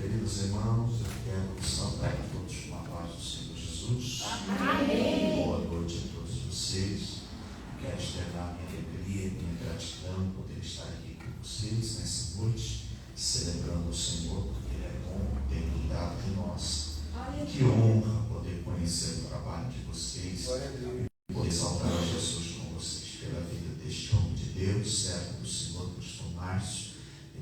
Queridos irmãos, eu quero saudar a todos com a paz do Senhor Jesus. Amém. Boa noite a todos vocês. Quero externar minha alegria e minha gratidão por poder estar aqui com vocês nessa noite, celebrando o Senhor, porque Ele é bom, tem cuidado de nós. Que honra poder conhecer o trabalho de vocês e poder exaltar a Jesus com vocês pela vida deste homem de Deus, servo do Senhor, pastor Márcio.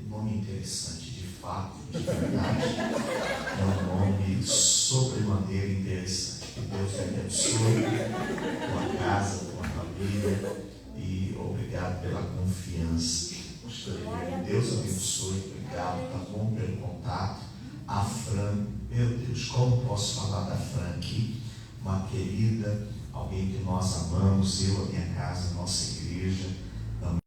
Um nome interessante, de fato, de verdade. É um nome sobremaneira interessante. Que Deus te abençoe com a casa, com a família, e obrigado pela confiança. Deus abençoe, obrigado, tá bom, pelo contato. A Fran, meu Deus, como posso falar da Fran aqui? Uma querida, alguém que nós amamos, eu, a minha casa, a nossa igreja,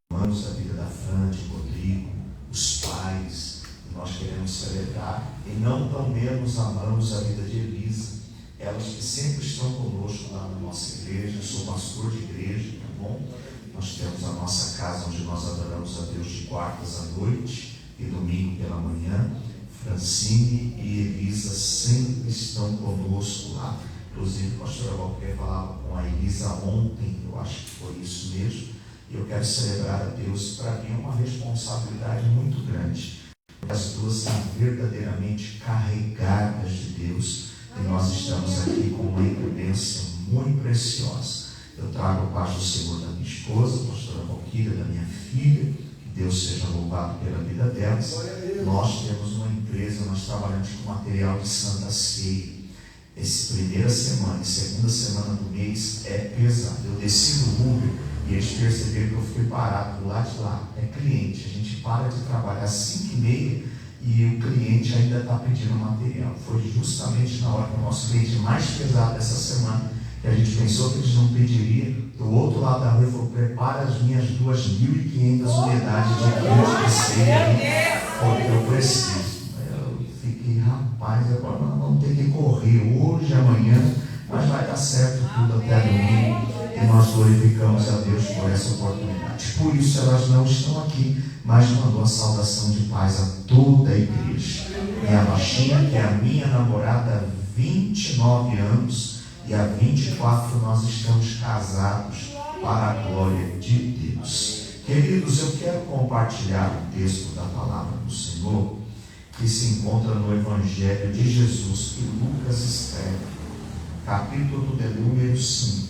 amamos a vida da Fran, de Rodrigo, os pais, e nós queremos celebrar, e não tão menos amamos a vida de Elisa, elas que sempre estão conosco lá na nossa igreja. Eu sou pastor de igreja, tá bom? Nós temos a nossa casa onde nós adoramos a Deus de quartas à noite e domingo pela manhã. Francine e Elisa sempre estão conosco lá. Inclusive, a pastora Valquer falava com a Elisa ontem, eu acho que foi isso mesmo. E eu quero celebrar a Deus. Para mim é uma responsabilidade muito grande. As duas são verdadeiramente carregadas de Deus. E nós estamos aqui com uma incumbência muito preciosa. Eu trago a paz do Senhor da minha esposa, a pastora Valquíria, da minha filha. Que Deus seja louvado pela vida delas. Nós temos uma empresa, nós trabalhamos com material de Santa Ceia. Essa primeira semana e segunda semana do mês é pesado. Eu desci do Uber e eles perceberam que eu fui parado do lado de lá. É cliente, a gente para de trabalhar às 5h30 e o cliente ainda está pedindo material. Foi justamente na hora que o nosso cliente mais pesado dessa semana, que a gente pensou que eles não pediriam. Do outro lado da rua, ele falou: prepara as minhas 2.500 unidades de kit de ceia, porque eu preciso. Eu fiquei, rapaz, agora nós vamos ter que correr hoje, amanhã, mas vai dar certo tudo até domingo. E nós glorificamos a Deus por essa oportunidade. Por isso elas não estão aqui, mas mandou a saudação de paz a toda a igreja. Minha baixinha, que é a minha namorada há 29 anos, e há 24 nós estamos casados para a glória de Deus. Queridos, eu quero compartilhar o texto da palavra do Senhor, que se encontra no Evangelho de Jesus, que Lucas escreve, capítulo de número 5.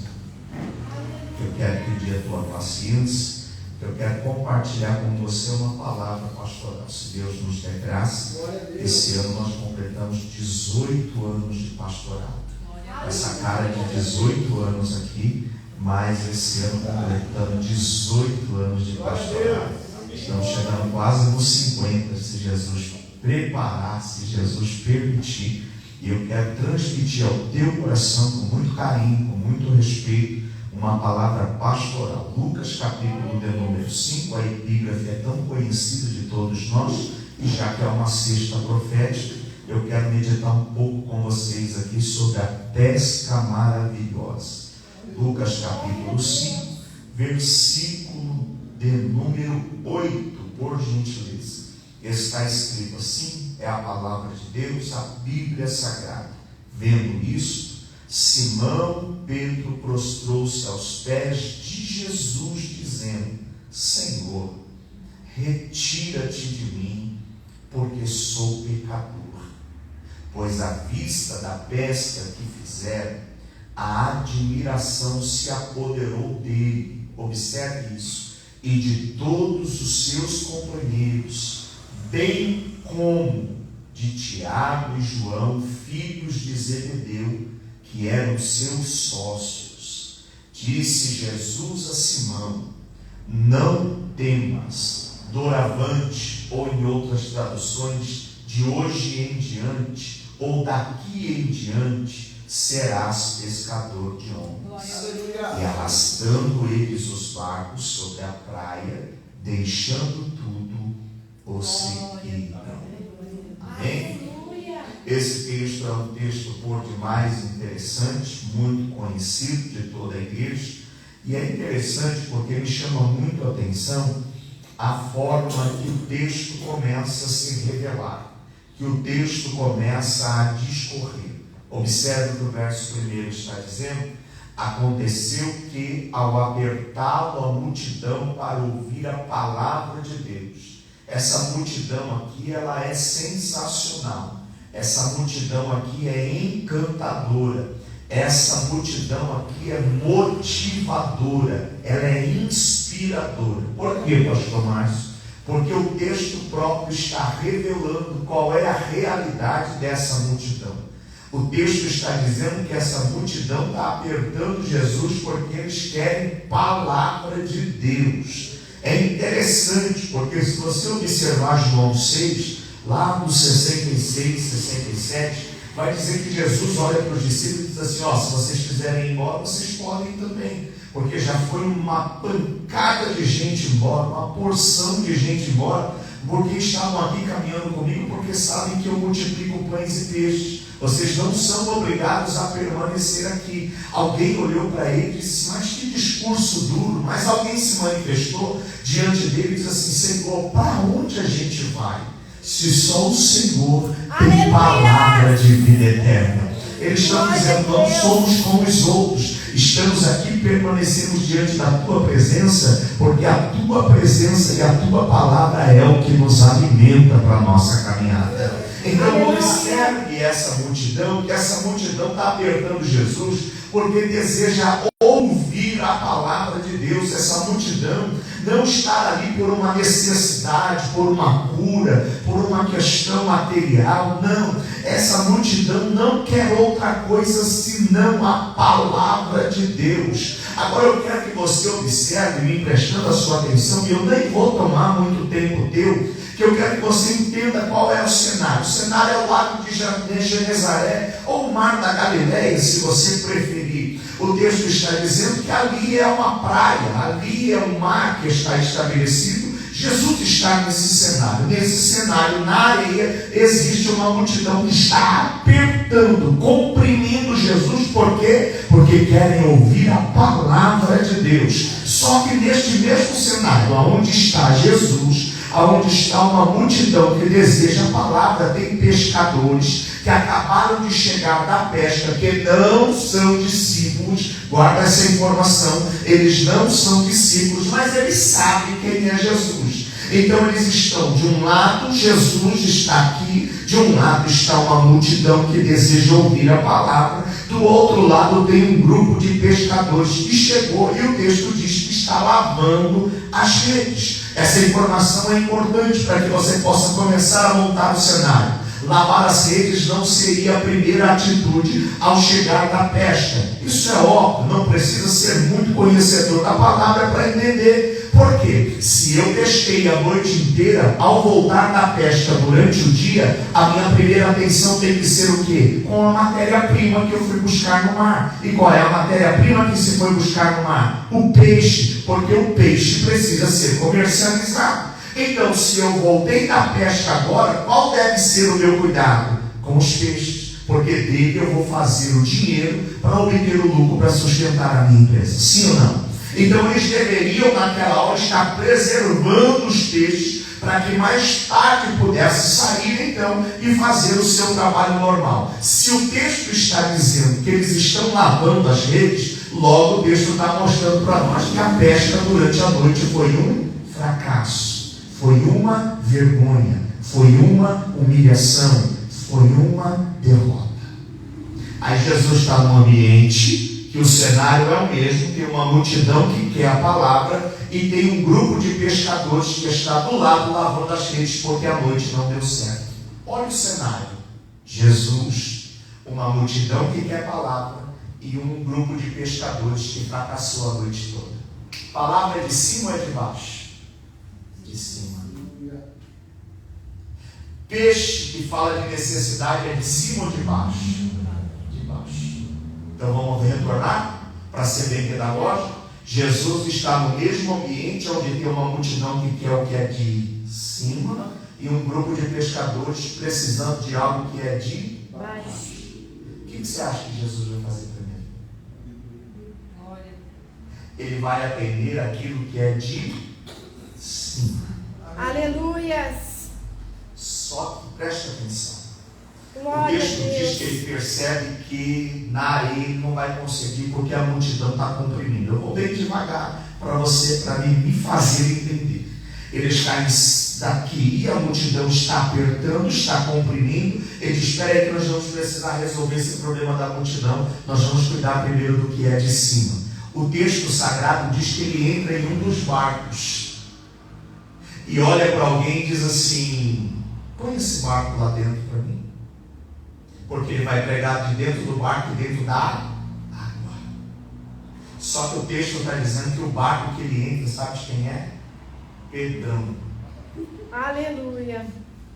Eu quero pedir a tua paciência, eu quero compartilhar com você uma palavra pastoral. Se Deus nos der graça, esse ano nós completamos 18 anos de pastorado. Essa cara de 18 anos aqui, mas esse ano completando 18 anos de pastorado. Estamos chegando quase nos 50, se Jesus preparar, se Jesus permitir. E eu quero transmitir ao teu coração, com muito carinho, com muito respeito, uma palavra pastoral. Lucas capítulo de número 5, a epígrafe é tão conhecida de todos nós, e já que é uma cesta profética, eu quero meditar um pouco com vocês aqui sobre a pesca maravilhosa. Lucas capítulo 5, versículo de número 8, por gentileza. Está escrito assim, é a palavra de Deus, a Bíblia Sagrada. Vendo isso, Simão Pedro prostrou-se aos pés de Jesus, dizendo: Senhor, retira-te de mim, porque sou pecador. Pois à vista da pesca que fizeram, a admiração se apoderou dele, observe isso, e de todos os seus companheiros, bem como de Tiago e João, filhos de Zebedeu, que eram seus sócios. Disse Jesus a Simão: não temas, doravante, ou em outras traduções, de hoje em diante, ou daqui em diante, serás pescador de homens. E arrastando eles os barcos sobre a praia, deixando tudo, o seguiram. Amém? Esse texto é um texto por demais interessante, muito conhecido de toda a igreja, e é interessante porque me chama muito a atenção a forma que o texto começa a se revelar. que o texto começa a discorrer. Observe o que o verso 1 está dizendo. Aconteceu que, ao apertá-lo a multidão para ouvir a palavra de Deus, essa multidão aqui, ela é sensacional. Essa multidão aqui é encantadora. Essa multidão aqui é motivadora. Ela é inspiradora. Por quê, pastor Márcio? Porque o texto próprio está revelando qual é a realidade dessa multidão. O texto está dizendo que essa multidão está apertando Jesus porque eles querem palavra de Deus. É interessante, porque se você observar João 6, lá no 66, 67, vai dizer que Jesus olha para os discípulos e diz assim: ó, se vocês quiserem ir embora, vocês podem também, porque já foi uma pancada de gente embora, uma porção de gente embora, porque estavam aqui caminhando comigo, porque sabem que eu multiplico pães e peixes. Vocês não são obrigados a permanecer aqui. Alguém olhou para ele e disse: mas que discurso duro. Mas alguém se manifestou diante dele e disse assim: Senhor, para onde a gente vai? Se só o Senhor tem palavra de vida eterna. Eles estão dizendo: não somos como os outros. Estamos aqui, permanecemos diante da tua presença, porque a tua presença e a tua palavra é o que nos alimenta para a nossa caminhada. Então observe essa multidão, que essa multidão está apertando Jesus, porque deseja ouvir a palavra de Deus. Essa multidão não está ali por uma necessidade, por uma cura, por uma questão material, não. Essa multidão não quer outra coisa senão a palavra de Deus. Agora eu quero que você observe, me prestando a sua atenção, e eu nem vou tomar muito tempo teu, que eu quero que você entenda qual é o cenário. O cenário é o lago de Genezaré, ou o mar da Galileia, se você preferir. O texto está dizendo que ali é uma praia, ali é um mar que está estabelecido. Jesus está nesse cenário. Nesse cenário, na areia, existe uma multidão que está apertando, comprimindo Jesus. Por quê? Porque querem ouvir a palavra de Deus. Só que neste mesmo cenário, onde está Jesus, onde está uma multidão que deseja a palavra, tem pescadores que acabaram de chegar da pesca, que não são discípulos. Guarda essa informação: eles não são discípulos, mas eles sabem quem é Jesus. Então eles estão, de um lado Jesus está aqui, de um lado está uma multidão que deseja ouvir a palavra, do outro lado tem um grupo de pescadores que chegou, e o texto diz que está lavando as redes. Essa informação é importante para que você possa começar a montar o cenário. Lavar as redes não seria a primeira atitude ao chegar da pesca. Isso é óbvio, não precisa ser muito conhecedor da palavra para entender. Por quê? Se eu pesquei a noite inteira, ao voltar da pesca durante o dia, a minha primeira atenção tem que ser o quê? Com a matéria-prima que eu fui buscar no mar. E qual é a matéria-prima que se foi buscar no mar? O peixe, porque o peixe precisa ser comercializado. Então, se eu voltei da pesca agora, qual deve ser o meu cuidado? Com os peixes, porque dele eu vou fazer o dinheiro para obter o lucro para sustentar a minha empresa. Sim ou não? Então eles deveriam naquela hora estar preservando os peixes para que mais tarde pudesse sair então e fazer o seu trabalho normal. Se o texto está dizendo que eles estão lavando as redes, logo o texto está mostrando para nós que a pesca durante a noite foi um fracasso, foi uma vergonha, foi uma humilhação, foi uma derrota. Aí Jesus está num ambiente que o cenário é o mesmo, tem uma multidão que quer a palavra e tem um grupo de pescadores que está do lado lavando as redes porque a noite não deu certo. Olha o cenário: Jesus, uma multidão que quer a palavra e um grupo de pescadores que fracassou a noite toda. Palavra é de cima ou é de baixo? De cima. Peixe que fala de necessidade é de cima ou de baixo? De baixo. Então vamos retornar para ser bem pedagógico. Jesus está no mesmo ambiente onde tem uma multidão que quer o que é de cima e um grupo de pescadores precisando de algo que é de baixo. O que você acha que Jesus vai fazer primeiro? Ele vai atender aquilo que é de cima. Aleluias! Só que Preste atenção. O Glória texto a Deus. diz que ele percebe que na areia ele não vai conseguir porque a multidão está comprimindo. Eu vou bem devagar para me fazer entender. Eles caem daqui e a multidão está apertando, está comprimindo. Ele diz: espera aí que nós vamos precisar resolver esse problema da multidão. Nós vamos cuidar primeiro do que é de cima. O texto sagrado diz que ele entra em um dos barcos e olha para alguém e diz assim: põe esse barco lá dentro para mim. Porque ele vai pregar de dentro do barco e dentro da água. Só que o texto está dizendo que o barco que ele entra, sabe de quem é? Pedrão. Aleluia.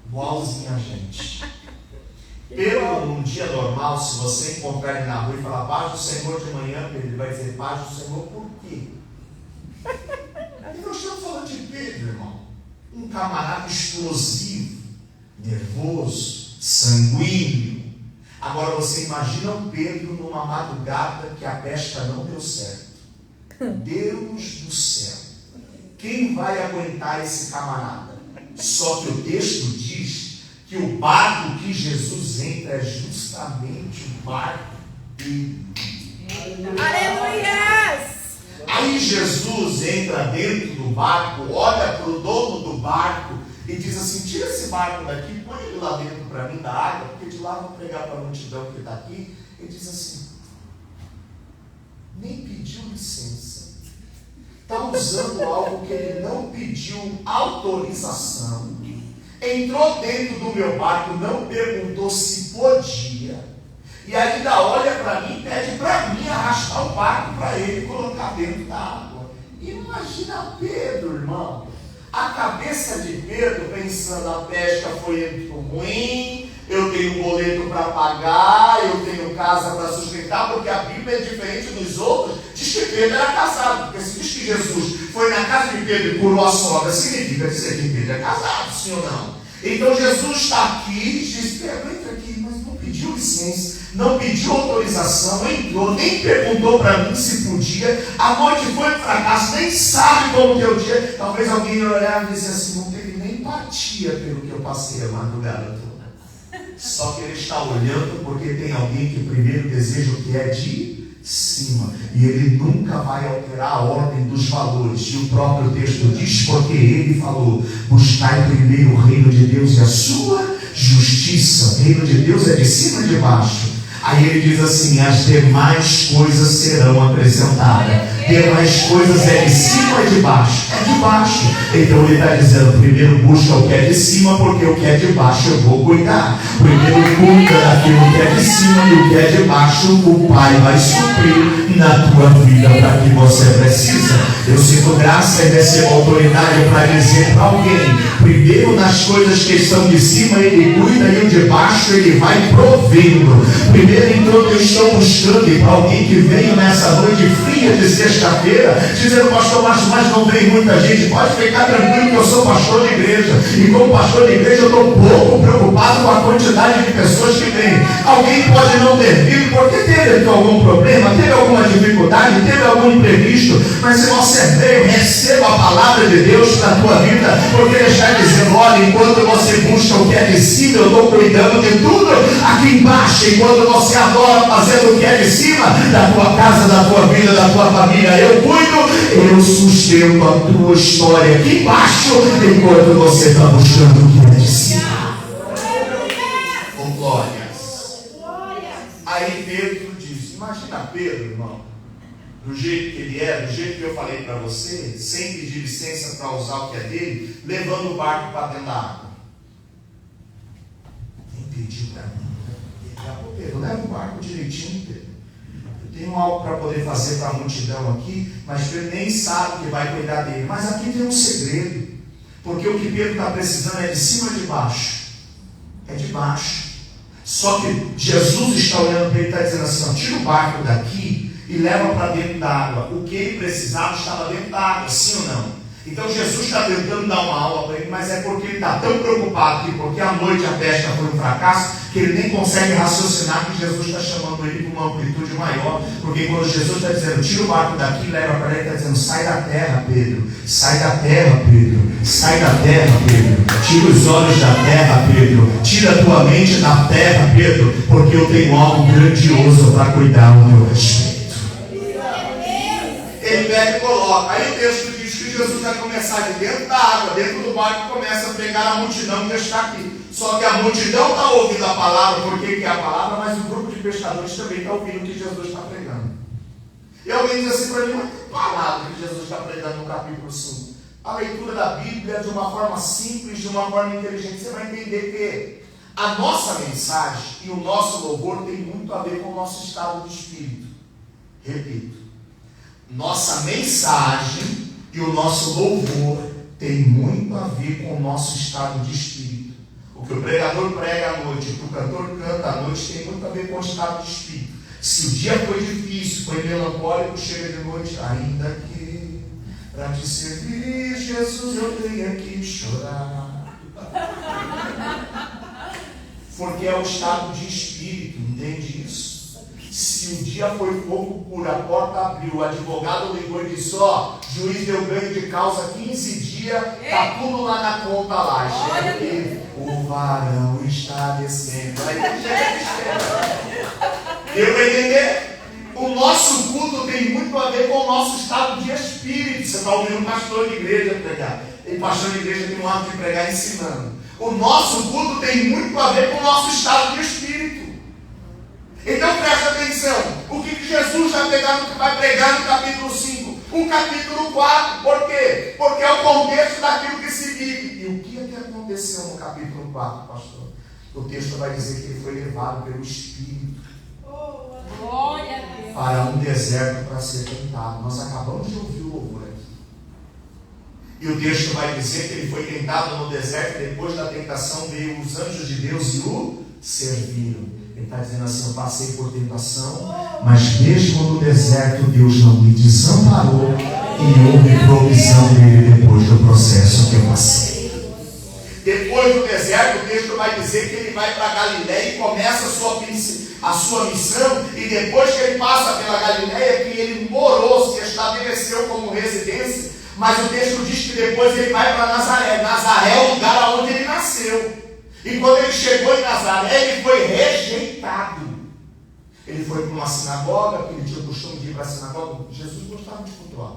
Igualzinho a gente. Pedro, num dia normal, se você encontrar ele na rua e falar paz do Senhor de manhã, Pedro, ele vai dizer paz do Senhor por quê? E nós estamos falando de Pedro, irmão. Um camarada explosivo, nervoso, sanguíneo. Agora você imagina o Pedro numa madrugada que a pesca não deu certo. Deus do céu. Quem vai aguentar esse camarada? Só que o texto diz que o barco que Jesus entra é justamente o barco dele. Aleluia! Aí Jesus entra dentro do barco, olha para o dono do barco e diz assim: tira esse barco daqui, põe ele lá dentro para mim da água, porque de lá vou pregar para a multidão que está aqui. Ele diz assim: nem pediu licença. Está usando algo que ele não pediu autorização. Entrou dentro do meu barco, não perguntou se podia. E ainda olha para mim e pede para mim arrastar o barco para ele colocar dentro da água. Imagina Pedro, irmão. A cabeça de Pedro pensando: a pesca foi muito ruim, eu tenho boleto para pagar, eu tenho casa para sustentar, porque a Bíblia é diferente dos outros. Diz que Pedro era casado, porque se diz que Jesus foi na casa de Pedro e curou a sogra, significa dizer que Pedro é casado, sim ou não? Então Jesus está aqui e diz: Pedro, entra aqui, mas não pediu licença, não pediu autorização, entrou, nem perguntou para mim se podia. A noite foi um fracasso, nem sabe como que é o dia. Talvez alguém olhar e dizer assim: não teve nem empatia pelo que eu passei a madrugada toda. Só que ele está olhando porque tem alguém que primeiro deseja o que é de cima, e ele nunca vai alterar a ordem dos valores. E o próprio texto diz: porque ele falou: buscai primeiro o reino de Deus e a sua justiça. O reino de Deus é de cima e de baixo. Aí ele diz assim: as demais coisas serão acrescentadas. Demais coisas é de cima e de baixo. É de baixo. Então ele está dizendo: primeiro busca o que é de cima, porque o que é de baixo eu vou cuidar. Primeiro cuida daquilo que é de cima, e o que é de baixo o Pai vai suprir na tua vida para que você precisa. Eu sinto graça e recebo autoridade para dizer para alguém: primeiro nas coisas que são de cima ele cuida, e o de baixo ele vai provendo. Primeiro enquanto eu estou buscando, e para alguém que veio nessa noite fria de sexta-feira, dizendo: pastor Márcio, mas não vem muita gente. Pode ficar tranquilo que eu sou pastor de igreja, e como pastor de igreja eu estou pouco preocupado com a quantidade de pessoas que vêm. Alguém pode não ter vindo porque teve algum problema, teve alguma dificuldade, teve algum imprevisto, mas se você veio, receba a palavra de Deus para a tua vida, porque ele está dizendo: olha, enquanto você busca o que é de cima, eu estou cuidando de tudo aqui embaixo. Enquanto você adora fazendo o que é de cima, da tua casa, da tua vida, da tua família, eu cuido, eu sustento a tua história aqui embaixo, enquanto você está buscando o que é de cima. Com glórias. Aí Pedro diz: imagina Pedro, irmão, do jeito que ele é, do jeito que eu falei para você, sem pedir licença para usar o que é dele, levando o barco para dentro da água. Nem pediu para mim. Pedro, leva o barco direitinho, Pedro. Eu tenho algo para poder fazer para a multidão aqui, mas Pedro nem sabe que vai cuidar dele. Mas aqui tem um segredo, porque o que Pedro está precisando é de cima e de baixo. É de baixo. Só que Jesus está olhando para ele e está dizendo assim: ó, tira o barco daqui e leva para dentro da água. O que ele precisava estava dentro da água, sim ou não? Então Jesus está tentando dar uma aula para ele, mas é porque ele está tão preocupado que porque à noite a pesca foi um fracasso, que ele nem consegue raciocinar que Jesus está chamando ele para uma amplitude maior. Porque quando Jesus está dizendo, tira o barco daqui, leva para ele, está dizendo, sai da terra, Pedro, sai da terra, Pedro, sai da terra, Pedro, tira os olhos da terra, Pedro, tira a tua mente da terra, Pedro, porque eu tenho algo grandioso para cuidar ao meu respeito. Ele pega e coloca. Aí o texto diz que Jesus vai começar de dentro da água, dentro do barco, e começa a pregar a multidão que está aqui. Só que a multidão está ouvindo a palavra, porque que é a palavra, mas o grupo de pescadores também está ouvindo o que Jesus está pregando. E alguém diz assim para mim, mas que palavra que Jesus está pregando no capítulo 5? A leitura da Bíblia de uma forma simples, de uma forma inteligente, você vai entender que a nossa mensagem e o nosso louvor tem muito a ver com o nosso estado de espírito. Repito. Nossa mensagem e o nosso louvor tem muito a ver com o nosso estado de espírito. O que o pregador prega à noite, o que o cantor canta à noite tem muito a ver com o estado de espírito. Se o dia foi difícil, foi melancólico, chega de noite, ainda que para te servir, Jesus, eu tenho que chorar. Porque é o estado de espírito, entende isso? Se o dia foi fogo puro, a porta abriu, o advogado ligou e disse, juiz deu ganho de causa 15 dias, está tudo lá na conta lá. Chega aqui, o varão está descendo. Aí chega de espera. Deu para entender? O nosso culto tem muito a ver com o nosso estado de espírito. Você está ouvindo um pastor de igreja pregar. E pastor de igreja tem um hábito de pregar ensinando. O nosso culto tem muito a ver com o nosso estado de espírito. Então presta atenção, o que Jesus vai pregar no capítulo 5, o capítulo 4, por quê? Porque é o contexto daquilo que se vive. E o que é que aconteceu no capítulo 4, pastor? O texto vai dizer que ele foi levado pelo Espírito para um deserto para ser tentado. Nós acabamos de ouvir o louvor aqui. E o texto vai dizer que ele foi tentado no deserto, e depois da tentação veio os anjos de Deus e o serviram. Ele está dizendo assim, eu passei por tentação, mas mesmo no deserto Deus não me desamparou e houve provisão dele depois do processo que eu passei. Depois do deserto, o texto vai dizer que ele vai para Galiléia e começa a sua missão, e depois que ele passa pela Galiléia, que ele morou, se estabeleceu como residência, mas o texto diz que depois ele vai para Nazaré. Nazaré é o lugar onde ele nasceu. E quando ele chegou em Nazaré, ele foi rejeitado. Ele foi para uma sinagoga, porque ele tinha o costume de ir para a sinagoga. Jesus gostava de cultuar.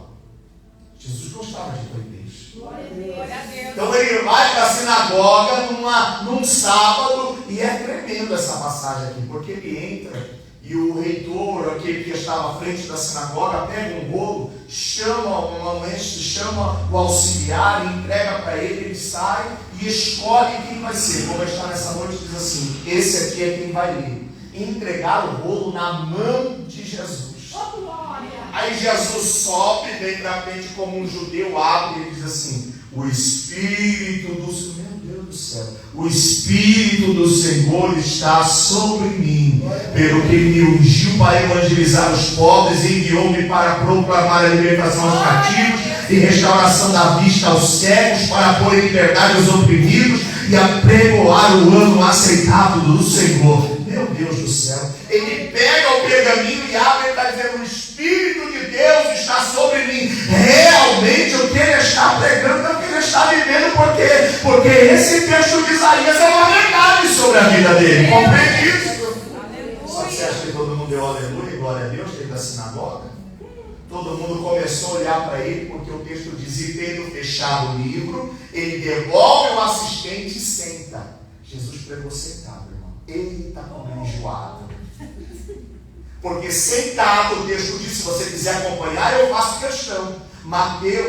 Jesus gostava de ir para a igreja. Então ele vai para a sinagoga num sábado, e é tremendo essa passagem aqui, porque ele entra e o reitor, aquele que estava à frente da sinagoga, pega um bolo, chama o auxiliar e entrega para ele, ele sai e escolhe quem vai ser. Como está nessa noite, diz assim, esse aqui é quem vai ler. Entregar o bolo na mão de Jesus. Aí Jesus sobe, vem para frente como um judeu, abre e diz assim, o Espírito do Senhor, meu Deus do céu, o Espírito do Senhor está sobre mim, pelo que me ungiu para evangelizar os pobres e enviou-me para proclamar a libertação aos cativos e restauração da vista aos cegos, para pôr em liberdade os oprimidos e apregoar o ano aceitável do Senhor. Meu Deus do céu, ele pega o pergaminho e abre e está dizendo, o Espírito de Deus está sobre mim. Realmente o que ele está pregando é o que ele está vivendo, porque esse texto de Isaías é uma verdade sobre a vida dele. Compreende isso? Só que você acha que todo mundo deu aleluia, glória a Deus, dentro da sinagoga? Todo mundo começou a olhar para ele, porque o texto diz, e tendo fechado o livro, ele devolve o assistente e senta. Jesus pregou sentado, irmão. Ele está comendo enjoado. Porque sentado, o texto diz, se você quiser acompanhar, eu faço questão.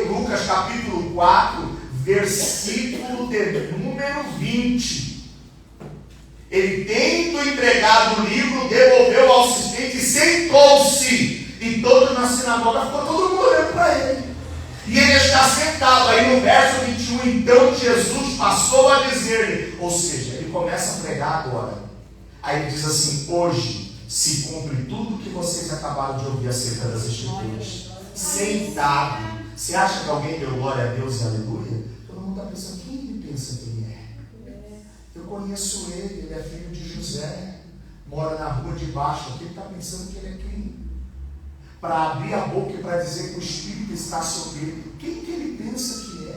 Lucas capítulo 4, versículo de número 20. Ele, tendo entregado o livro, devolveu ao assistente e sentou-se. E todos na sinagoga, ficou todo mundo olhando para ele. E ele está sentado. Aí no verso 21, então Jesus passou a dizer-lhe, ou seja, ele começa a pregar agora. Aí ele diz assim, hoje se cumpre tudo o que vocês acabaram de ouvir acerca das Escrituras. Sentado. Você acha que alguém deu glória a Deus e aleluia? Todo mundo está pensando, quem ele pensa que ele é? Eu conheço ele é filho de José, mora na rua de baixo. Ele está pensando que ele é quem? Para abrir a boca e para dizer que o Espírito está sobre ele. Quem que ele pensa que é?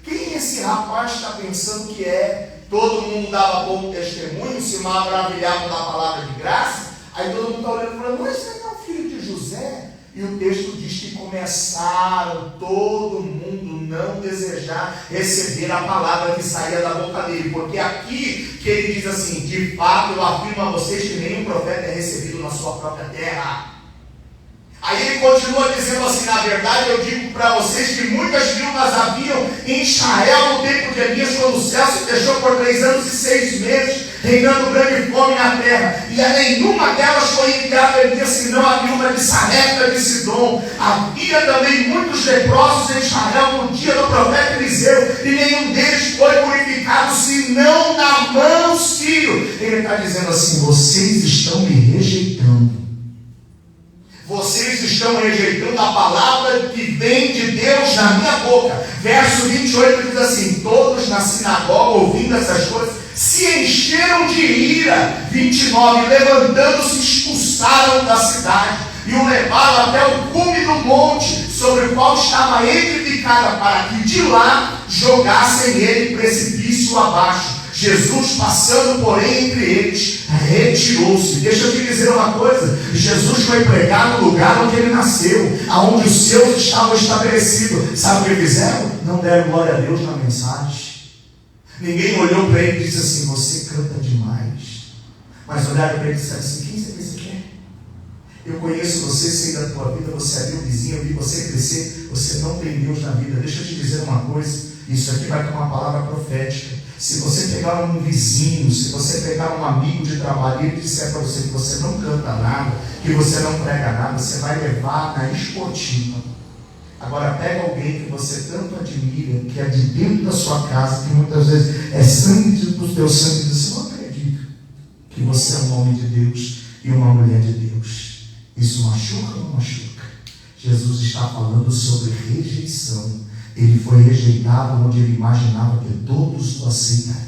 Quem esse rapaz está pensando que é? Todo mundo dava bom testemunho, se maravilhava da palavra de graça. Aí todo mundo está olhando e falando, mas você não é o filho de José? E o texto diz que começaram todo mundo não desejar receber a palavra que saía da boca dele. Porque aqui que ele diz assim, de fato eu afirmo a vocês que nenhum profeta é recebido na sua própria terra. Aí ele continua dizendo assim, na verdade eu digo para vocês que muitas viúvas haviam em Israel no tempo de Elias, quando o céu se fechou por 3 anos e 6 meses, reinando grande fome na terra, e a nenhuma delas foi enviada Elias, senão a viúva de Sarepta de Sidom. Havia também muitos leprosos em Israel no dia do profeta Eliseu, e nenhum deles foi purificado, senão Naamã, sírio. Ele está dizendo assim, vocês estão me rejeitando. Vocês estão rejeitando a palavra que vem de Deus na minha boca. Verso 28 diz assim, todos na sinagoga, ouvindo essas coisas, se encheram de ira. 29, levantando-se, expulsaram da cidade e o levaram até o cume do monte, sobre o qual estava edificada, para que de lá jogassem ele precipício abaixo. Jesus, passando porém entre eles, retirou-se. Deixa eu te dizer uma coisa, Jesus foi pregar no lugar onde ele nasceu, aonde os seus estavam estabelecidos. Sabe o que fizeram? Não deram glória a Deus na mensagem. Ninguém olhou para ele e disse assim, você canta demais. Mas olharam para ele e disseram assim, quem você pensa que é? Eu conheço você, sei da tua vida, você é meu vizinho, eu vi você crescer, você não tem Deus na vida. Deixa eu te dizer uma coisa, isso aqui vai ter uma palavra profética. Se você pegar um vizinho, se você pegar um amigo de trabalho e ele disser para você que você não canta nada, que você não prega nada, você vai levar na esportiva. Agora pega alguém que você tanto admira, que é de dentro da sua casa, que muitas vezes é sangue do teu sangue, e diz, eu não acredito que você é um homem de Deus e uma mulher de Deus. Isso machuca ou não machuca? Jesus está falando sobre rejeição. Ele foi rejeitado onde ele imaginava que todos o aceitariam.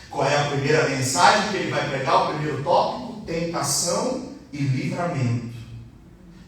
Qual é a primeira mensagem que ele vai pregar? O primeiro tópico, tentação e livramento.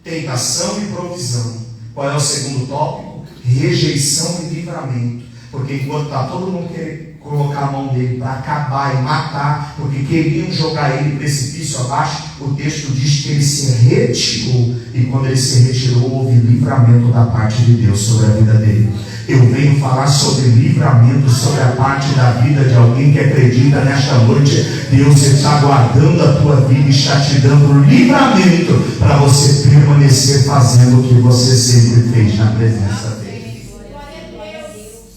Tentação e provisão. Qual é o segundo tópico? Rejeição e livramento. Porque enquanto está todo mundo querendo colocar a mão dele para acabar e matar, porque queriam jogar ele precipício abaixo, o texto diz que ele se retirou. E quando ele se retirou, houve livramento da parte de Deus sobre a vida dele. Eu venho falar sobre livramento, sobre a parte da vida de alguém que acredita nesta noite. Deus está guardando a tua vida e está te dando livramento para você permanecer fazendo o que você sempre fez na presença dele.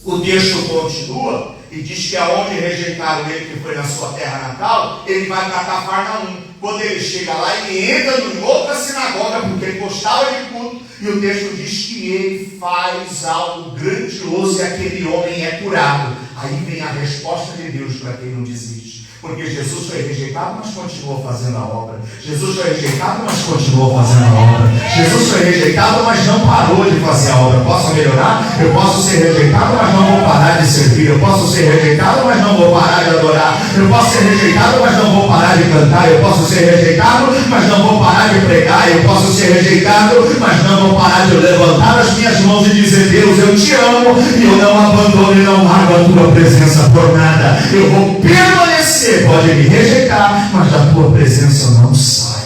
O texto continua e diz que aonde rejeitaram ele, que foi na sua terra natal, ele vai para Cafarnaum. Quando ele chega lá, ele entra em outra sinagoga, porque ele gostava de culto, e o texto diz que ele faz algo grandioso e aquele homem é curado. Aí vem a resposta de Deus para quem não desiste. Porque Jesus foi rejeitado, mas continuou fazendo a obra. Jesus foi rejeitado, mas continuou fazendo a obra. Jesus foi rejeitado, mas não parou de fazer a obra. Posso melhorar? Eu posso ser rejeitado, mas não vou parar de servir. Eu posso ser rejeitado, mas não vou parar de adorar. Eu posso ser rejeitado, mas não vou parar de cantar. Eu posso ser rejeitado, mas não vou parar de pregar. Eu posso ser rejeitado, mas não vou parar de levantar as minhas mãos e dizer, Deus, eu te amo e eu não abandono e não largo a tua presença por nada. Eu vou permanecer. Pode me rejeitar, mas da tua presença eu não saio.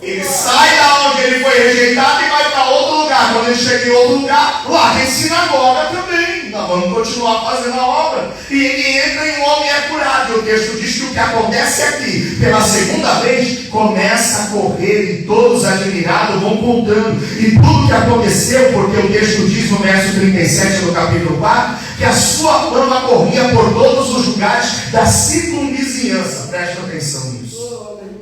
Ele sai da onde ele foi rejeitado e vai para outro lugar. Quando ele chega em outro lugar, lá tem sinagoga também. Nós vamos continuar fazendo a obra. E ele entra e o homem é curado. E o texto diz que o que acontece aqui, pela segunda vez, começa a correr e todos admirados vão contando. E tudo que aconteceu, porque o texto diz no verso 37 do capítulo 4, que a sua fama corria por todos os lugares da circunvizinhança. Preste atenção nisso.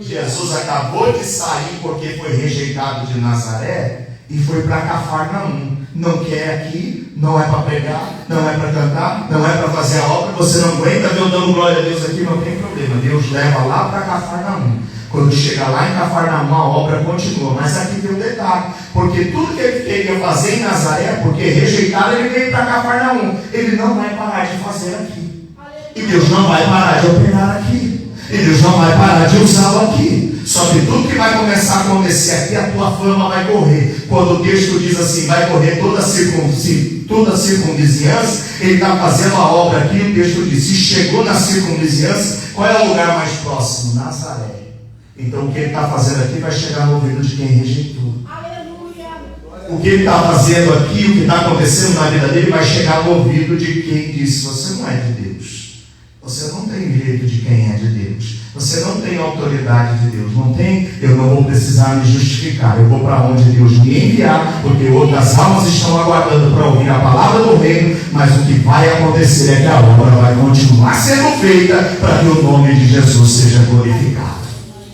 Jesus acabou de sair porque foi rejeitado de Nazaré e foi para Cafarnaum. Não quer aqui, não é para pregar, não é para cantar, não é para fazer a obra. Você não aguenta ver eu dando glória a Deus aqui, não tem problema. Deus leva lá para Cafarnaum. Quando chega lá em Cafarnaum, a obra continua. Mas aqui tem um detalhe. Porque tudo que ele queria fazer em Nazaré, porque rejeitaram, ele veio para Cafarnaum. Ele não vai parar de fazer aqui. E Deus não vai parar de operar aqui. E Deus não vai parar de usá-lo aqui. Só que tudo que vai começar a acontecer aqui, a tua fama vai correr. Quando o texto diz assim, vai correr toda a circunvizinhança, ele está fazendo a obra aqui. O texto diz, se chegou na circunvizinhança, qual é o lugar mais próximo? Nazaré. Então o que ele está fazendo aqui vai chegar no ouvido de quem rejeitou. O que ele está fazendo aqui, o que está acontecendo na vida dele, vai chegar no ouvido de quem disse, você não é de Deus. Você não tem jeito de quem é de Deus. Você não tem autoridade de Deus. Não tem, eu não vou precisar me justificar. Eu vou para onde Deus me enviar, porque outras almas estão aguardando para ouvir a palavra do reino. Mas o que vai acontecer é que a obra vai continuar sendo feita para que o nome de Jesus seja glorificado.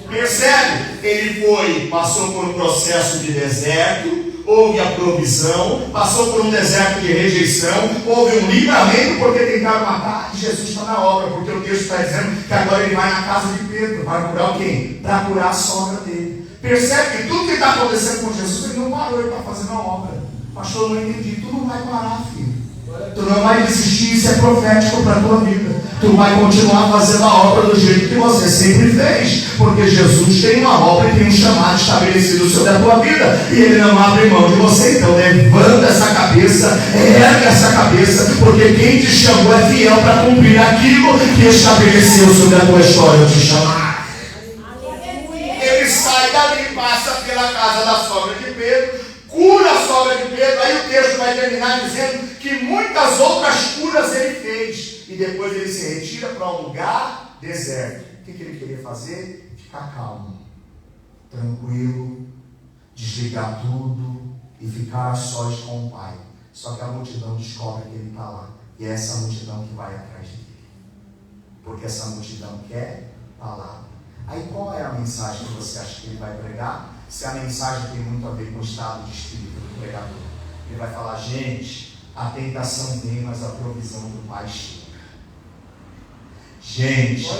Percebe? Ele passou por um processo de deserto. Houve a provisão, passou por um deserto de rejeição, houve um livramento porque tentaram matar, e Jesus está na obra, porque o texto está dizendo que agora ele vai na casa de Pedro, vai curar quem? Para curar a sogra dele. Percebe que tudo que está acontecendo com Jesus, ele não parou, ele está fazendo a obra. Pastor, eu não entendi, tu não vai parar, filho. Tu não vai desistir, isso é profético para a tua vida. Tu vai continuar fazendo a obra do jeito que você sempre fez, porque Jesus tem uma obra e tem um chamado estabelecido sobre a tua vida, e Ele não abre mão de você. Então levanta essa cabeça, ergue essa cabeça, porque quem te chamou é fiel para cumprir aquilo que estabeleceu sobre a tua história eu te chamar. Ele sai dali, passa pela casa da sogra de Pedro, cura a sogra de Pedro. Aí o texto vai terminar dizendo que muitas outras curas ele fez. E depois ele se retira para um lugar deserto. O que ele queria fazer? Ficar calmo, tranquilo, desligar tudo e ficar a sós com o Pai. Só que a multidão descobre que ele está lá. E é essa multidão que vai atrás dele. Porque essa multidão quer palavra. Aí qual é a mensagem que você acha que ele vai pregar? Se a mensagem tem muito a ver com o estado de espírito do pregador. Ele vai falar, gente, a tentação vem, mas a provisão do Pai chega. Gente,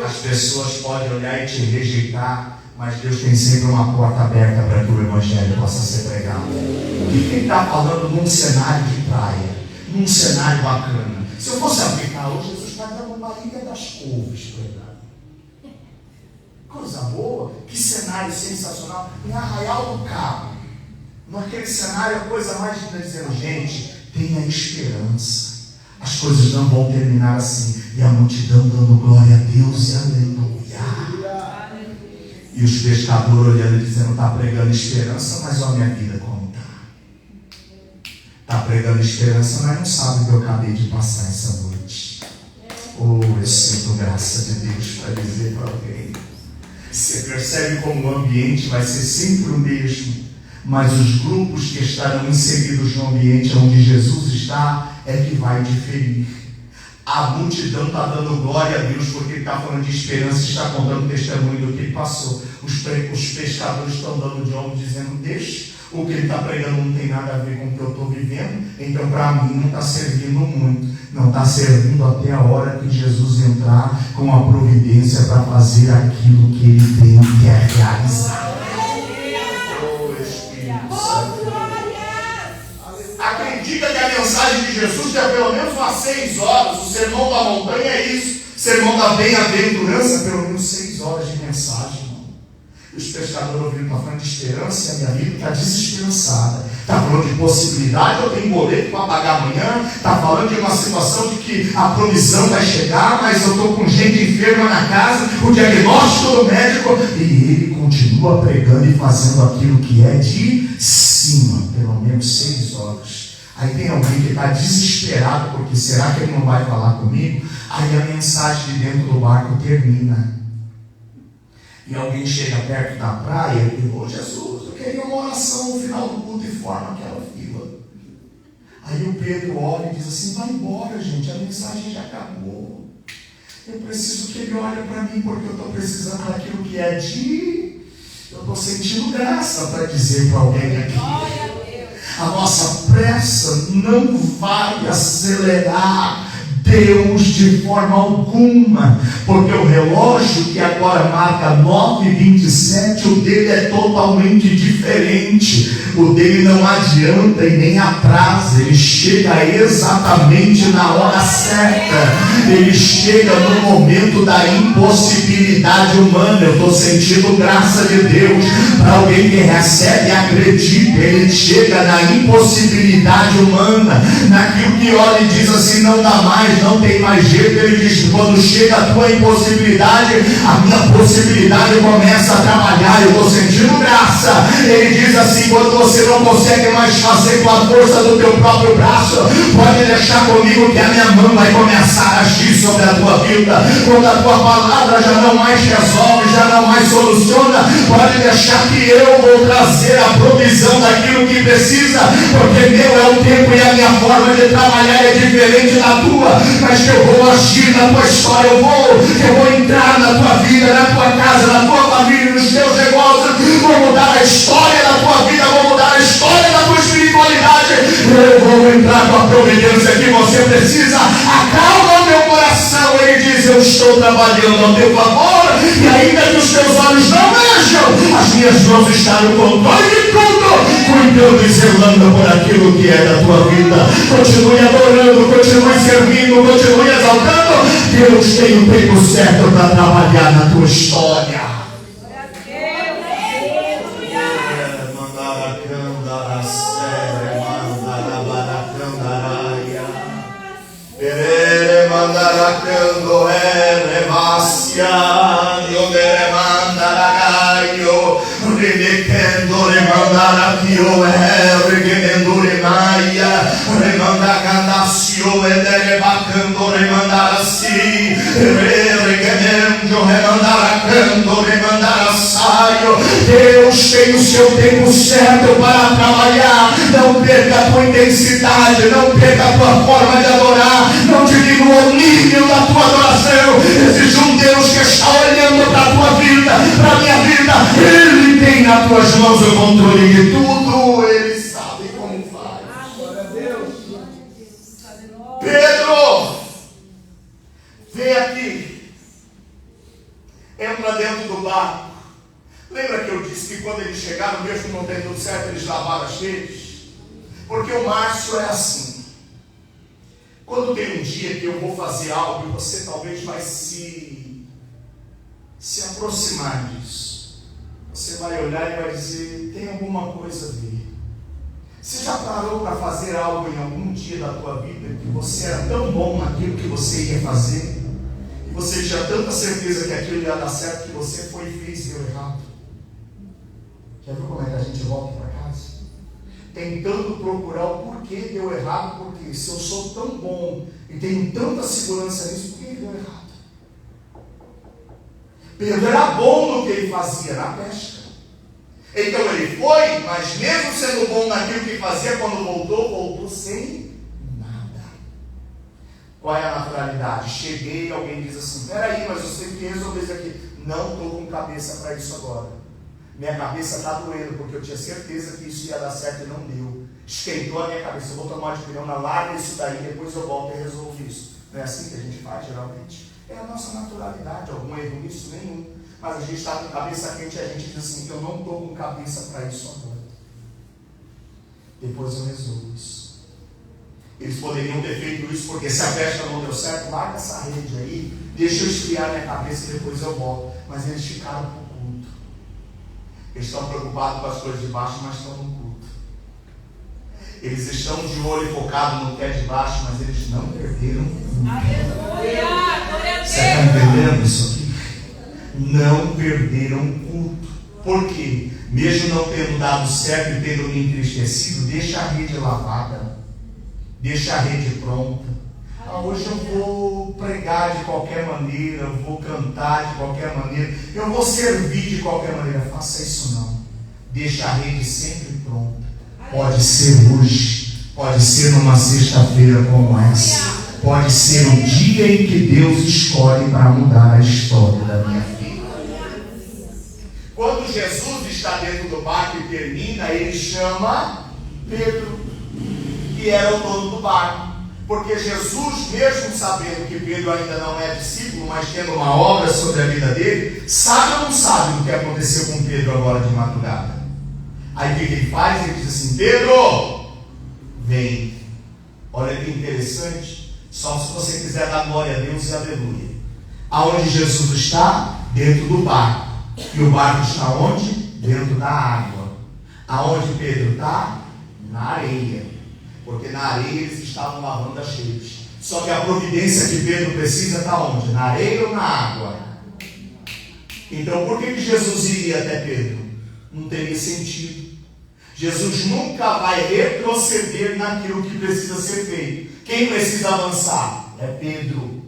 as pessoas podem olhar e te rejeitar, mas Deus tem sempre uma porta aberta para que o Evangelho possa ser pregado. E quem está falando num cenário de praia, num cenário bacana. Se eu fosse aplicar hoje, Jesus está dando uma Ilha das Couves pregando. Coisa boa, que cenário sensacional. Em Arraial do Cabo, naquele cenário, a coisa mais linda dizendo, gente, tenha esperança. As coisas não vão terminar assim. E a multidão dando glória a Deus e aleluia. E os pescadores olhando e dizendo, está pregando esperança, mas olha a minha vida como está. Está pregando esperança, mas não sabe o que eu acabei de passar essa noite. Oh, eu sinto graça de Deus para dizer para alguém. Você percebe como o ambiente vai ser sempre o mesmo, mas os grupos que estarão inseridos no ambiente onde Jesus está é que vai diferir. A multidão está dando glória a Deus porque ele está falando de esperança, está contando testemunho do que ele passou. Os pescadores estão dando de ombro dizendo, deixa, o que ele está pregando não tem nada a ver com o que eu estou vivendo, então para mim não está servindo muito. Não está servindo até a hora que Jesus entrar com a providência para fazer aquilo que ele tem que realizar. Oh, Espírito Santo. Acredita que a mensagem de Jesus tem pelo menos umas 6 horas. O sermão da montanha é isso. O sermão da bem-aventurança, pelo menos 6 horas de mensagem. E os pescadores ouviram, está falando de esperança, e a minha vida está desesperançada. Está falando de possibilidade, eu tenho boleto para pagar amanhã. Está falando de uma situação de que a provisão vai chegar, mas eu estou com gente enferma na casa, o diagnóstico do médico. E ele continua pregando e fazendo aquilo que é de cima, pelo menos 6 horas. Aí tem alguém que está desesperado, porque será que ele não vai falar comigo? Aí a mensagem de dentro do barco termina. E alguém chega perto da praia e diz, ô Jesus, eu queria uma oração no final do culto e forma aquela fila. Aí o Pedro olha e diz assim, vai embora gente, a mensagem já acabou. Eu preciso que ele olhe para mim porque eu estou precisando daquilo que é de... Eu estou sentindo graça para dizer para alguém aqui. A nossa pressa não vai acelerar Deus de forma alguma, porque o relógio que agora marca 9h27, o dele é totalmente diferente. O dele não adianta e nem atrasa, ele chega exatamente na hora certa, ele chega no momento da impossibilidade humana. Eu estou sentindo graça de Deus para alguém que recebe e acredita. Ele chega na impossibilidade humana, naquilo que olha e diz assim: não dá mais, não tem mais jeito. Ele diz: quando chega a tua impossibilidade, a minha possibilidade começa a trabalhar. Eu estou sentindo graça. Ele diz assim: quando você não consegue mais fazer com a força do teu próprio braço, pode deixar comigo que a minha mão vai começar a agir sobre a tua vida. Quando a tua palavra já não mais resolve, já não mais soluciona, pode deixar que eu vou trazer a provisão daquilo que precisa, porque meu é o tempo e a minha forma de trabalhar é diferente da tua, mas que eu vou agir na tua história, eu vou entrar na tua vida, na tua casa, na tua família, nos teus negócios, vou mudar a história da tua vida, vou mudar a história da tua espiritualidade, eu vou entrar com a providência que você precisa. Acalma o meu coração. Ele diz: eu estou trabalhando ao teu favor, e ainda que os teus olhos não vejam, as minhas mãos estão no controle de tudo, cuidando e zelando por aquilo que é da tua vida. Continue adorando, continue servindo, continue exaltando. Deus tem o tempo certo para trabalhar na tua história. Mandaracando Eremasia, Yodere Mandaragaio, Rimekendo Remandarakio, Regemendo Remaia, Remandacandasio, Ederebacando Remandarasi, Regemendo Remandaracando Remandarassaio. Deus tem o seu tempo certo para trabalhar. Não perca a tua intensidade, não perca a tua forma de adorar, não diminua o nível da tua adoração. Existe um Deus que está olhando para a tua vida, para a minha vida. Ele tem nas tuas mãos o controle de tudo. Ele sabe como faz. Glória a Deus. Pedro, vem aqui. Entra dentro do barco. Lembra que eu disse que quando eles chegaram, mesmo não tendo tudo certo, eles lavaram as redes? Porque o Márcio é assim. Quando tem um dia que eu vou fazer algo e você talvez vai se aproximar disso, você vai olhar e vai dizer: tem alguma coisa a ver. Você já parou para fazer algo em algum dia da tua vida que você era tão bom naquilo que você ia fazer, e você tinha tanta certeza que aquilo ia dar certo, que você foi e fez e deu errado? Quer ver como é que a gente volta para casa? Tentando procurar o porquê deu errado. Porque se eu sou tão bom e tenho tanta segurança nisso, por que deu errado? Pedro era bom no que ele fazia, na pesca. Então ele foi, mas mesmo sendo bom naquilo que fazia, quando voltou sem nada. Qual é a naturalidade? Cheguei e alguém diz assim: peraí, mas você tem que resolver isso aqui. Não estou com cabeça para isso agora. Minha cabeça está doendo, porque eu tinha certeza que isso ia dar certo e não deu. Esquentou a minha cabeça. Eu vou tomar de pirona, larga isso daí, depois eu volto e resolvo isso. Não é assim que a gente faz, geralmente? É a nossa naturalidade. Algum erro nisso? Nenhum. Mas a gente está com cabeça quente e a gente diz assim: eu não estou com cabeça para isso agora. Depois eu resolvo isso. Eles poderiam ter feito isso, porque se a pesca não deu certo, larga essa rede aí, deixa eu esfriar minha cabeça e depois eu volto. Mas eles ficaram por culto. Eles estão preocupados com as coisas de baixo, mas estão no culto. Eles estão de olho focado no que é de baixo, mas eles não perderam o culto. Aleluia! Você está entendendo isso aqui? Não perderam o culto. Por quê? Mesmo não tendo dado certo e tendo me entristecido, deixa a rede lavada, deixa a rede pronta. Hoje eu vou pregar de qualquer maneira, eu vou cantar de qualquer maneira, eu vou servir de qualquer maneira. Faça isso não. Deixa a rede sempre pronta. Pode ser hoje, pode ser numa sexta-feira como essa, pode ser o dia em que Deus escolhe para mudar a história da minha vida. Quando Jesus está dentro do barco e termina, ele chama Pedro, que era o dono do barco. Porque Jesus, mesmo sabendo que Pedro ainda não é discípulo, mas tendo uma obra sobre a vida dele, sabe ou não sabe o que aconteceu com Pedro agora de madrugada? Aí o que ele faz? Ele diz assim: Pedro, vem. Olha que interessante. Só se você quiser dar glória a Deus e aleluia. Aonde Jesus está? Dentro do barco. E o barco está onde? Dentro da água. Aonde Pedro está? Na areia. Porque na areia eles estavam lavando as redes. Só que a providência que Pedro precisa está onde? Na areia ou na água? Então por que Jesus iria até Pedro? Não teria sentido. Jesus nunca vai retroceder naquilo que precisa ser feito. Quem precisa avançar? É Pedro.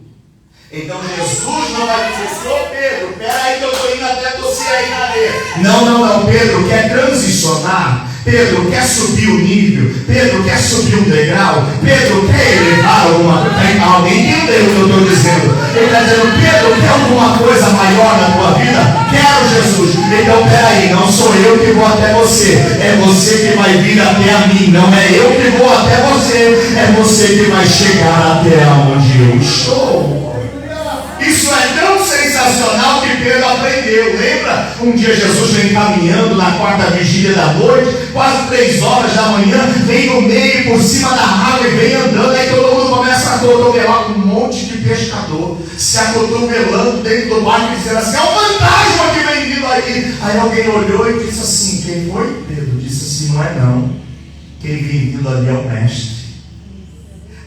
Então Jesus não vai dizer assim: ô Pedro, peraí que eu estou indo até você aí na areia. Não, Pedro quer transicionar. Pedro quer subir o nível. Pedro quer subir um degrau. Pedro quer elevar alguma coisa. Alguém entendeu o que eu estou dizendo? Ele está dizendo: Pedro, quer alguma coisa maior na tua vida? Quero, Jesus. Então peraí, não sou eu que vou até você. É você que vai vir até a mim. Não é eu que vou até você. É você que vai chegar até onde eu estou. Isso é tão sensacional que Pedro aprendeu. Lembra? Um dia Jesus vem caminhando na quarta vigília da noite, quase 3 horas da manhã, vem no meio, por cima da água e vem andando. Aí todo mundo começa a cotovelar, um monte de pescador se acotovelando dentro do barco e dizendo assim: é um fantasma que vem vindo aí. Aí alguém olhou e disse assim: quem foi? Pedro disse assim: não é não. Quem vem vindo ali é o mestre.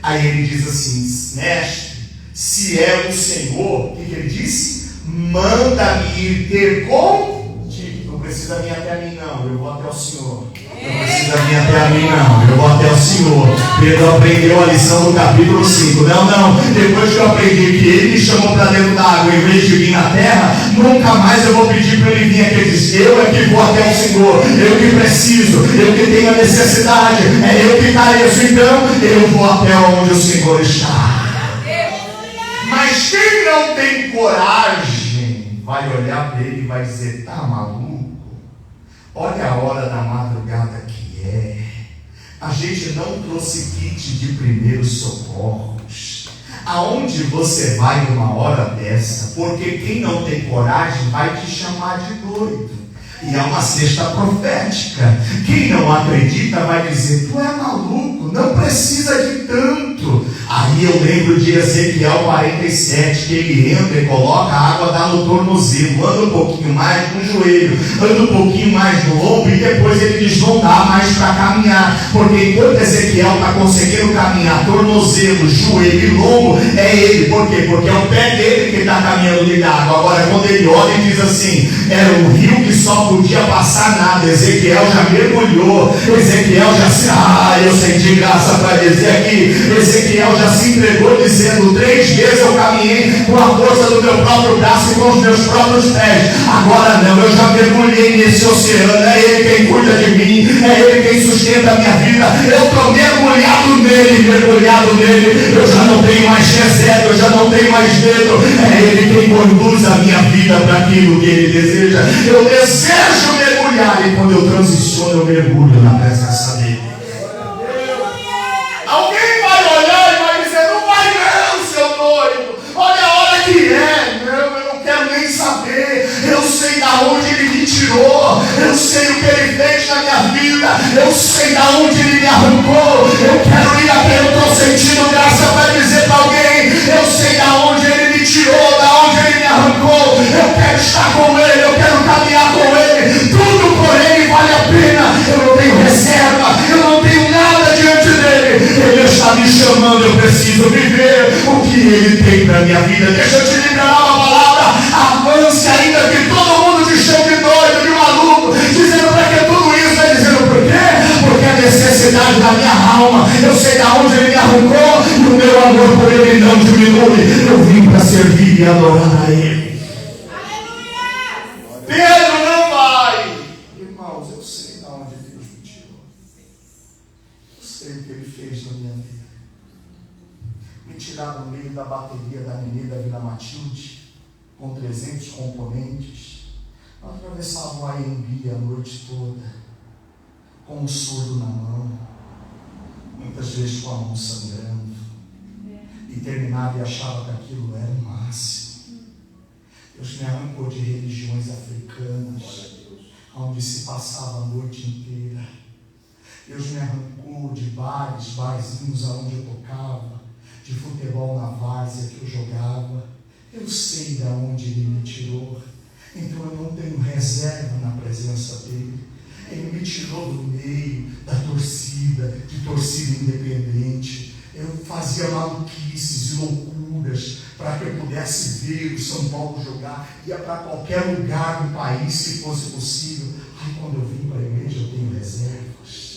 Aí ele diz assim: mestre, se é o Senhor, o que ele disse? Manda-me ir ter contigo. Não precisa vir até mim não, eu vou até o Senhor. Não precisa vir até a mim não, eu vou até o Senhor. Pedro aprendeu a lição do capítulo 5. Não, depois que eu aprendi que ele me chamou para dentro da água em vez de vir na terra, nunca mais eu vou pedir para ele vir aqui. Ele diz: eu é que vou até o Senhor, eu que preciso, eu que tenho a necessidade, é eu que careço, então eu vou até onde o Senhor está. Mas quem não tem coragem vai olhar para ele e vai dizer: tá maluco? Olha a hora da madrugada que é. A gente não trouxe kit de primeiros socorros. Aonde você vai numa hora dessa? Porque quem não tem coragem vai te chamar de doido. E é uma cesta profética. Quem não acredita vai dizer: tu é maluco, não precisa de tanto. Aí eu lembro de Ezequiel 47, que ele entra e coloca a água, dá no tornozelo, anda um pouquinho mais no joelho, anda um pouquinho mais no ombro, e depois ele diz: não dá mais para caminhar. Porque enquanto Ezequiel está conseguindo caminhar, tornozelo, joelho e lombo, é ele. Por quê? Porque é o pé dele que está caminhando ligado. Agora quando ele olha e diz assim: era um rio que só podia passar nada. Ezequiel já mergulhou, Ezequiel já se... eu senti graça para dizer aqui, Ezequiel já se entregou dizendo: 3 vezes eu caminhei com a força do meu próprio braço e com os meus próprios pés. Agora não, eu já mergulhei nesse oceano. É ele quem cuida de mim, é ele quem sustenta a minha vida. Eu estou mergulhado nele, eu já não tenho mais reserva, eu já não tenho mais medo. É ele quem conduz a minha vida para aquilo que ele deseja. Eu desejo mergulhar, e quando eu transiciono eu mergulho na presença dele. Alguém vai olhar e vai dizer: não vai não, seu doido, olha a hora que é. Não, eu não quero nem saber. Eu sei da onde ele me tirou, eu sei o que ele fez na minha vida, eu sei da onde ele me arrancou. Eu quero ir até, eu estou sentindo graça para dizer para alguém: eu sei da onde ele me tirou, da onde ele me arrancou. Eu quero estar com ele, eu quero caminhar com ele. Tudo por ele vale a pena. Eu não tenho reserva, eu não tenho nada diante dele. Ele está me chamando, eu preciso viver o que ele tem para a minha vida. Deixa eu te liberar uma palavra: avance, ainda que todo mundo te chame de doido, de maluco, dizendo: para que tudo isso? Vai dizendo: por quê? Porque a necessidade da minha alma, eu sei da onde ele me arrancou, e o meu amor por ele não diminui. Eu vim para servir e adorar a ele. Pedro não vai. Irmãos, eu sei da onde Deus me tirou. Eu sei o que ele fez na minha vida. Me tirar no meio da bateria da Avenida Vila Matilde, com 300 componentes, atravessar o Anhembi a noite toda, com um surdo na mão, muitas vezes com a mão sangrando, e terminava e achava que aquilo era o máximo. Deus me arrancou de religiões africanas, onde se passava a noite inteira. Deus me arrancou de barzinhos aonde eu tocava, de futebol na várzea que eu jogava. Eu sei de onde Ele me tirou. Então eu não tenho reserva na presença dEle. Ele me tirou do meio da torcida, de torcida independente. Eu fazia maluquices e loucuras para que eu pudesse ver o São Paulo jogar. Ia para qualquer lugar do país, se fosse possível. Aí quando eu vim para a igreja, eu tenho reservas.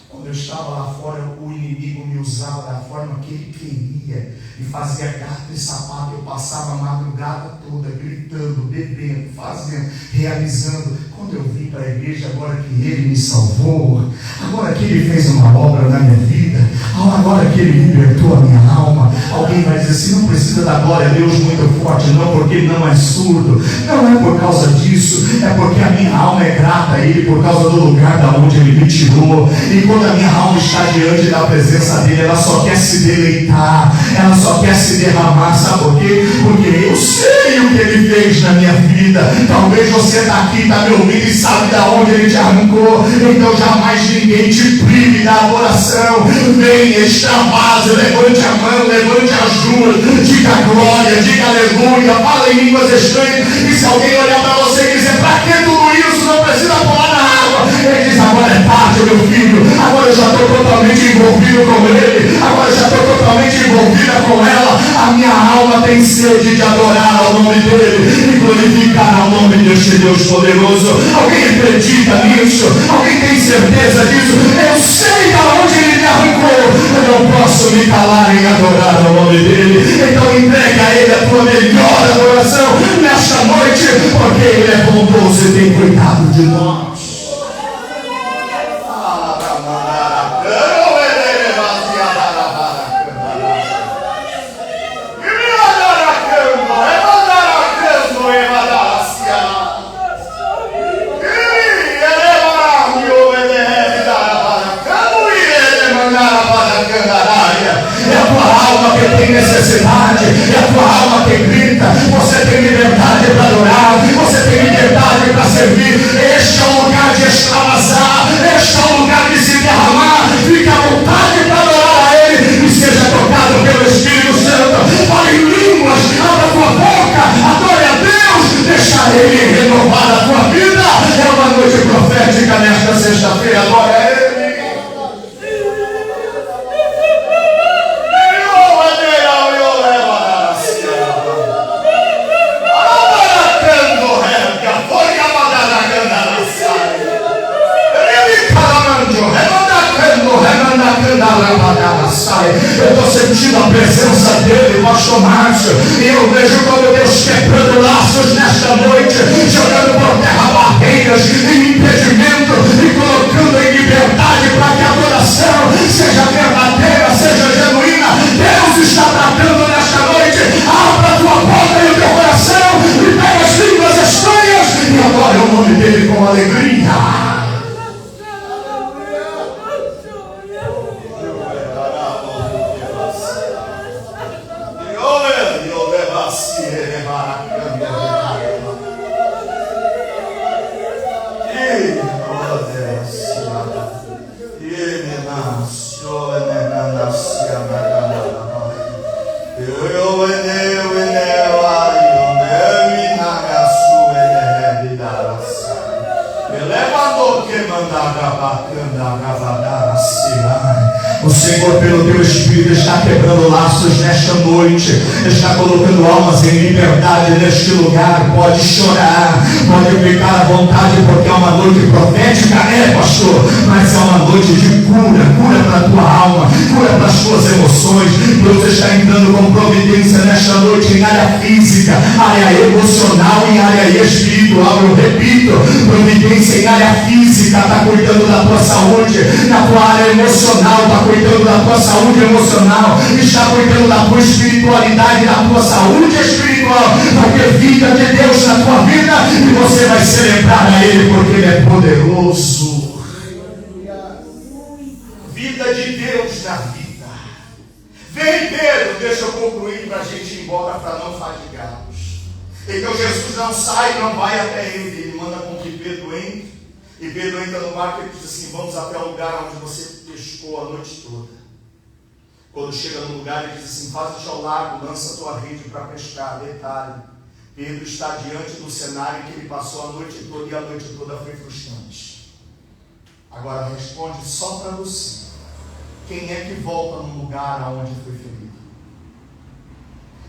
Quando eu estava lá fora, o inimigo me usava da forma que ele queria e fazia gato e sapato. Eu passava a madrugada toda gritando, bebendo, fazendo, realizando. Quando eu vim para a igreja, agora que Ele me salvou, agora que Ele fez uma obra na minha vida, agora que Ele libertou a minha alma, alguém vai dizer assim: não precisa dar glória a Deus muito forte, não, porque Ele não é surdo. Não é por causa disso, é porque a minha alma é grata a Ele por causa do lugar da onde Ele me tirou. E quando a minha alma está diante da presença dEle, ela só quer se deleitar, ela só quer se derramar. Sabe por quê? Porque eu sei o que Ele fez na minha vida. Talvez você está aqui, está me ouvindo e sabe de onde Ele te arrancou. Então jamais ninguém te prive da adoração. Venha, extravase, levante a mão, levante as duas, diga glória, diga aleluia, fala em línguas estranhas. E se alguém olhar para você e dizer: para que tudo isso? Não precisa pular na água. Ele diz: agora é tarde, meu filho, agora eu já estou totalmente envolvido com Ele, agora eu já estou totalmente envolvida com ela. A minha alma tem sede de adorar ao nome dEle e glorificar ao nome deste Deus poderoso. Alguém acredita nisso? Alguém tem certeza disso? Eu sei de onde Ele me arrancou, eu não posso me calar em adorar ao nome dEle. Então entregue a Ele a tua melhor adoração nesta noite, porque Ele é bondoso e tem cuidado de nós. Tem necessidade, é a tua alma que grita. Você tem liberdade para adorar, você tem liberdade para servir. Este é o lugar de extravasar, este é o lugar de se derramar. Fique à vontade para adorar a Ele e seja tocado pelo Espírito Santo. Fale em línguas, abra a tua boca, adore a Deus, deixa Ele renovar a tua vida. É uma noite profética nesta sexta-feira. Adore a Ele. Eu estou sentindo a presença dEle, pastor Márcio, e eu vejo como Deus quebrando laços nesta noite, jogando por terra barreiras e impedimento e colocando em liberdade para que a adoração seja verdadeira, seja genuína. Deus está tratando nesta noite. Abra a tua boca e o teu coração e pega as línguas estranhas e adore o nome dEle com alegria. O Senhor, pelo teu Espírito, está quebrando laços nesta noite, está colocando almas em liberdade neste lugar. Pode chorar, pode ficar à vontade, porque é uma noite profética, pastor, mas é uma noite de cura, cura para a tua alma, cura para as tuas emoções. Deus está entrando com providência nesta noite em área física, área emocional e área espiritual. Eu repito, providência em área física, está cuidando da tua saúde, na tua área emocional, está cuidando da tua saúde emocional, está cuidando da tua espiritualidade, da tua saúde espiritual. Vai ter vida de Deus na tua vida e você vai celebrar a Ele porque Ele é poderoso. Vida de Deus na vida, Vem, Pedro, deixa eu concluir para a gente ir embora, para não fadigarmos. Então Jesus não sai, não vai até ele manda com que Pedro entre. E Pedro entra no barco e ele diz assim: vamos até o lugar onde você pescou a noite toda. Quando chega no lugar, ele diz assim: faz-te ao largo, lança a tua rede para pescar. Detalhe: Pedro está diante do cenário que ele passou a noite toda, e a noite toda foi frustrante. Agora responde só para você: quem é que volta no lugar aonde foi ferido?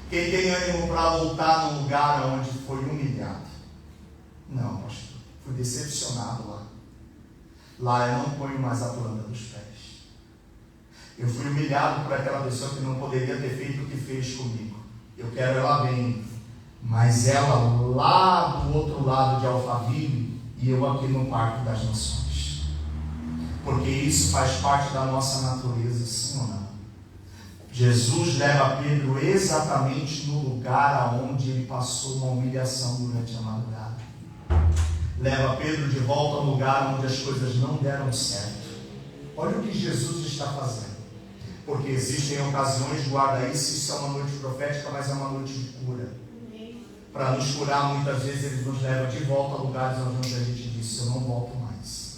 Quem tem ânimo para voltar no lugar aonde foi humilhado? Não, pastor, fui decepcionado lá. Lá eu não ponho mais a planta dos pés. Eu fui humilhado por aquela pessoa que não poderia ter feito o que fez comigo. Eu quero ela bem, mas ela lá do outro lado de Alphaville e eu aqui no Parque das Nações. Porque isso faz parte da nossa natureza, sim ou não? Jesus leva Pedro exatamente no lugar aonde ele passou uma humilhação durante a madrugada. Leva Pedro de volta ao lugar onde as coisas não deram certo. Olha o que Jesus está fazendo. Porque existem ocasiões, guarda isso é uma noite profética, mas é uma noite de cura. Para nos curar, muitas vezes ele nos leva de volta a lugares onde a gente disse: eu não volto mais.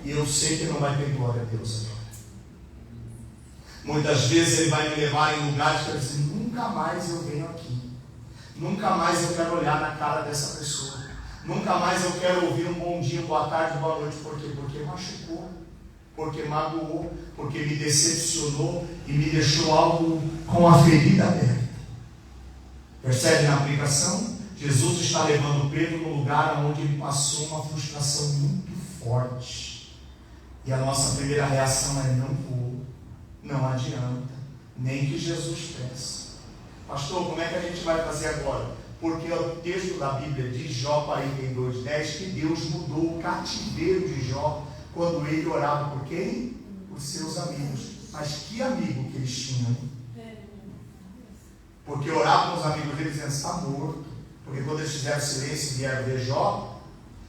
E eu sei que não vai ter glória a Deus agora. Muitas vezes ele vai me levar em lugares que eu dizer: nunca mais eu venho aqui. Nunca mais eu quero olhar na cara dessa pessoa. Nunca mais eu quero ouvir um bom dia, boa tarde, boa noite. Por quê? Porque machucou, porque magoou, porque me decepcionou e me deixou algo com a ferida aberta. Percebe na aplicação? Jesus está levando Pedro no lugar onde ele passou uma frustração muito forte. E a nossa primeira reação é: não vou, não adianta, nem que Jesus peça. Pastor, como é que a gente vai fazer agora? Porque o texto da Bíblia de Jó 42:10 que Deus mudou o cativeiro de Jó quando ele orava por quem? Por seus amigos. Mas que amigo que eles tinham? Porque orar com os amigos deles dizendo: está morto. Porque quando eles fizeram silêncio e vieram ver Jó,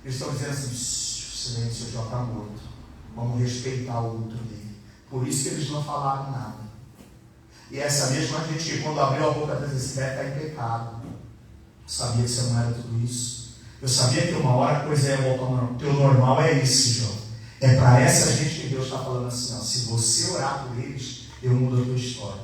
eles estão dizendo assim: silêncio, Jó está morto. Vamos respeitar o luto dele. Por isso que eles não falaram nada. E essa mesma gente que quando abriu a boca disse: esse deve estar em pecado. Eu sabia que você não era tudo isso. Eu sabia que uma hora a coisa ia voltar ao normal. O teu normal é esse, Jó. É para essa gente que Deus está falando assim: ó, se você orar por eles, eu mudo a tua história.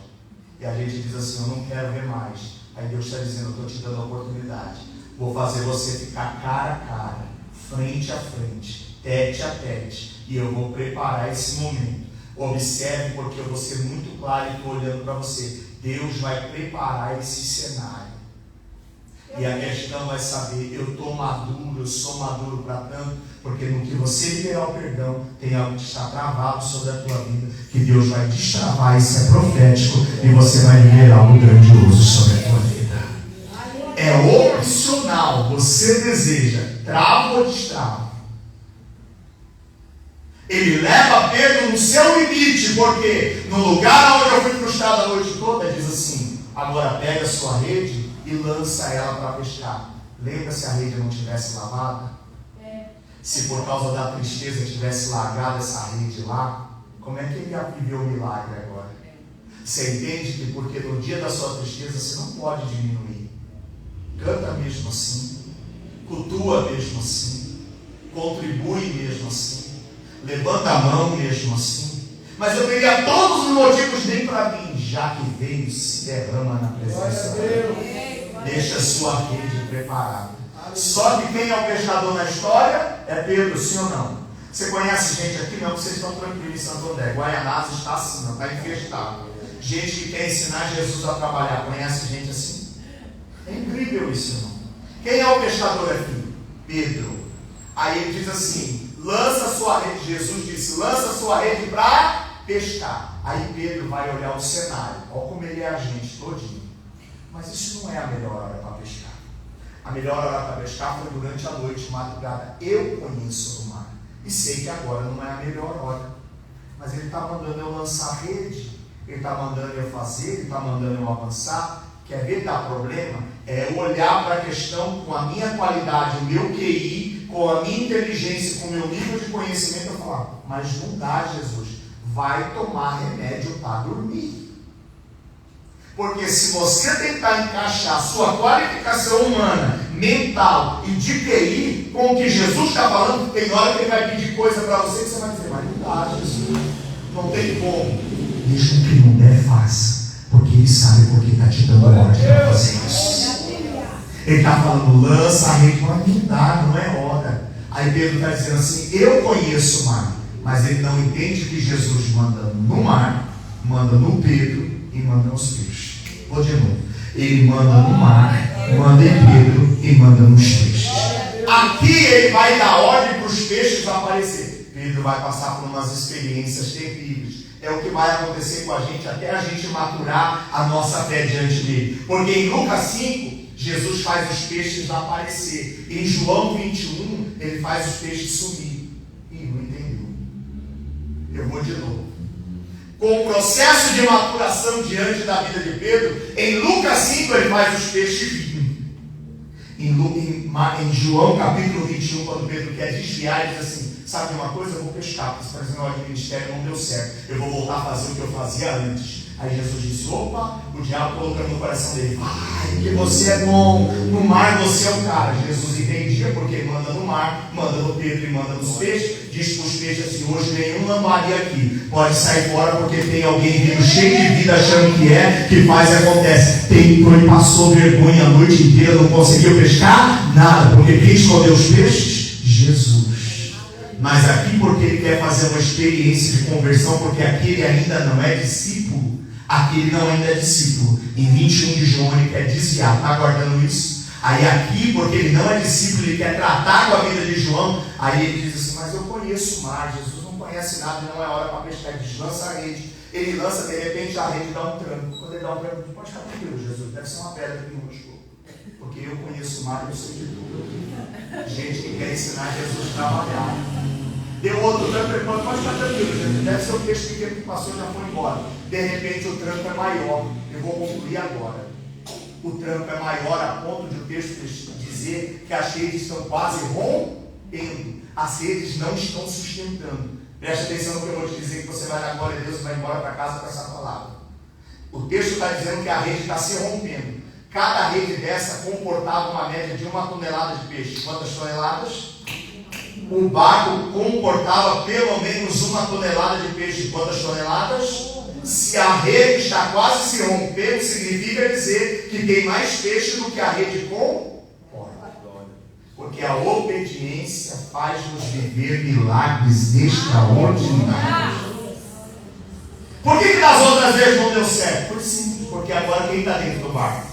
E a gente diz assim: eu não quero ver mais. Aí Deus está dizendo: eu estou te dando a oportunidade. Vou fazer você ficar cara a cara, frente a frente, tete a tete. E eu vou preparar esse momento. Observe, porque eu vou ser muito claro e estou olhando para você. Deus vai preparar esse cenário. E a questão vai saber: eu estou maduro, eu sou maduro para tanto, porque no que você liberar o perdão, tem algo que está travado sobre a tua vida, que Deus vai destravar. Isso é profético, e você vai viver algo grandioso sobre a tua vida. É opcional. Você deseja, trava ou destrava? Ele leva Pedro no seu limite, porque no lugar onde eu fui frustrado a noite toda, diz assim: agora pega a sua rede e lança ela para pescar. Lembra se a rede não tivesse lavada? Se por causa da tristeza tivesse largado essa rede lá, como é que ele ia viver o milagre agora? Você entende que porque no dia da sua tristeza você não pode diminuir. Canta mesmo assim, cultua mesmo assim, contribui mesmo assim, levanta a mão mesmo assim. Mas eu teria todos os motivos nem para mim, já que veio, se derrama na presença de Deus. Deixa a sua rede preparada. Só que quem é o pescador na história é Pedro, sim ou não? Você conhece gente aqui? Não, vocês estão tranquilos em Santo André. Guaianazes está assim, não está infestado. Gente que quer ensinar Jesus a trabalhar. Conhece gente assim? É incrível isso, irmão. Quem é o pescador aqui? Pedro. Aí ele diz assim: lança a sua rede. Jesus disse: lança a sua rede para pescar. Aí Pedro vai olhar o cenário. Olha como ele é a gente todinho. Mas isso não é a melhor hora para pescar. A melhor hora para pescar foi durante a noite, madrugada. Eu conheço o mar e sei que agora não é a melhor hora. Mas ele está mandando eu lançar a rede, ele está mandando eu fazer, ele está mandando eu avançar. Quer ver dar problema? É eu olhar para a questão com a minha qualidade, o meu QI, com a minha inteligência, com o meu nível de conhecimento, eu falar: mas não dá, Jesus. vai tomar remédio para dormir. Porque se você tentar encaixar sua qualificação humana, mental e de QI com o que Jesus está falando, tem hora que ele vai pedir coisa para você que você vai dizer, mas não dá, Jesus, não tem como. Deixa o que não der, faça, porque ele sabe porque está te dando ordem para fazer isso. Ele está falando, lança a rede, mas não dá, não é hora. Aí Pedro está dizendo assim, eu conheço o mar, mas ele não entende que Jesus manda no mar, manda no Pedro e manda nos peixes. Vou de novo. Ele manda no mar, manda em Pedro e manda nos peixes. Aqui ele vai dar ordem para os peixes aparecer. Pedro vai passar por umas experiências terríveis. É o que vai acontecer com a gente até a gente maturar a nossa fé diante dele. Porque em Lucas 5, Jesus faz os peixes aparecer. Em João 21, ele faz os peixes sumir. E não entendeu. Eu vou de novo. Com o processo de maturação diante da vida de Pedro, em Lucas 5 ele faz os peixes virem. Em João capítulo 21, quando Pedro quer desviar, ele diz assim, sabe uma coisa, eu vou pescar, porque esse presente de ministério não deu certo, eu vou voltar a fazer o que eu fazia antes. Aí Jesus disse, opa, o diabo colocando no coração dele, vai, que você é bom, no mar você é o cara. Jesus entendia, porque manda no mar, manda no Pedro e manda nos peixes, diz para os peixes assim, hoje nenhum lambari aqui, pode sair fora porque tem alguém vindo cheio de vida achando que faz e acontece. Tentou e passou vergonha a noite inteira, não conseguiu pescar nada, porque quem escondeu os peixes? Jesus. Mas aqui porque ele quer fazer uma experiência de conversão, porque aqui ele ainda não é discípulo. Aqui ele não ainda é discípulo. Em 21 de João ele quer desviar. Está guardando isso? Aí aqui, porque ele não é discípulo, ele quer tratar com a vida de João. Aí ele diz assim, mas eu conheço o mar. Jesus não conhece nada, não é hora para pescar. Ele diz, lança a rede. Ele lança, de repente a rede dá um tranco. Quando ele dá um tranco, ele pode ficar tranquilo, Jesus. Deve ser uma pedra que me machucou. Porque eu conheço o mar e eu sei de tudo. Gente que quer ensinar Jesus a trabalhar. Deu outro tranco, ele pode ficar tranquilo, gente. Deve ser o peixe pequeno que passou e já foi embora. De repente o tranco é maior. Eu vou concluir agora. O tranco é maior a ponto de o texto dizer que as redes estão quase rompendo. As redes não estão sustentando. Preste atenção no que eu vou te dizer, que você vai dar glória a Deus e vai embora para casa com essa palavra. O texto está dizendo que a rede está se rompendo. Cada rede dessa comportava uma média de 1 tonelada de peixe. Quantas toneladas? O barco comportava pelo menos 1 tonelada de peixe. Quantas toneladas? Se a rede está quase se rompendo, significa dizer que tem mais peixe do que a rede comporta. Porque a obediência faz-nos viver milagres extraordinários. Por que das outras vezes não deu certo? Por simples, porque agora quem está dentro do barco?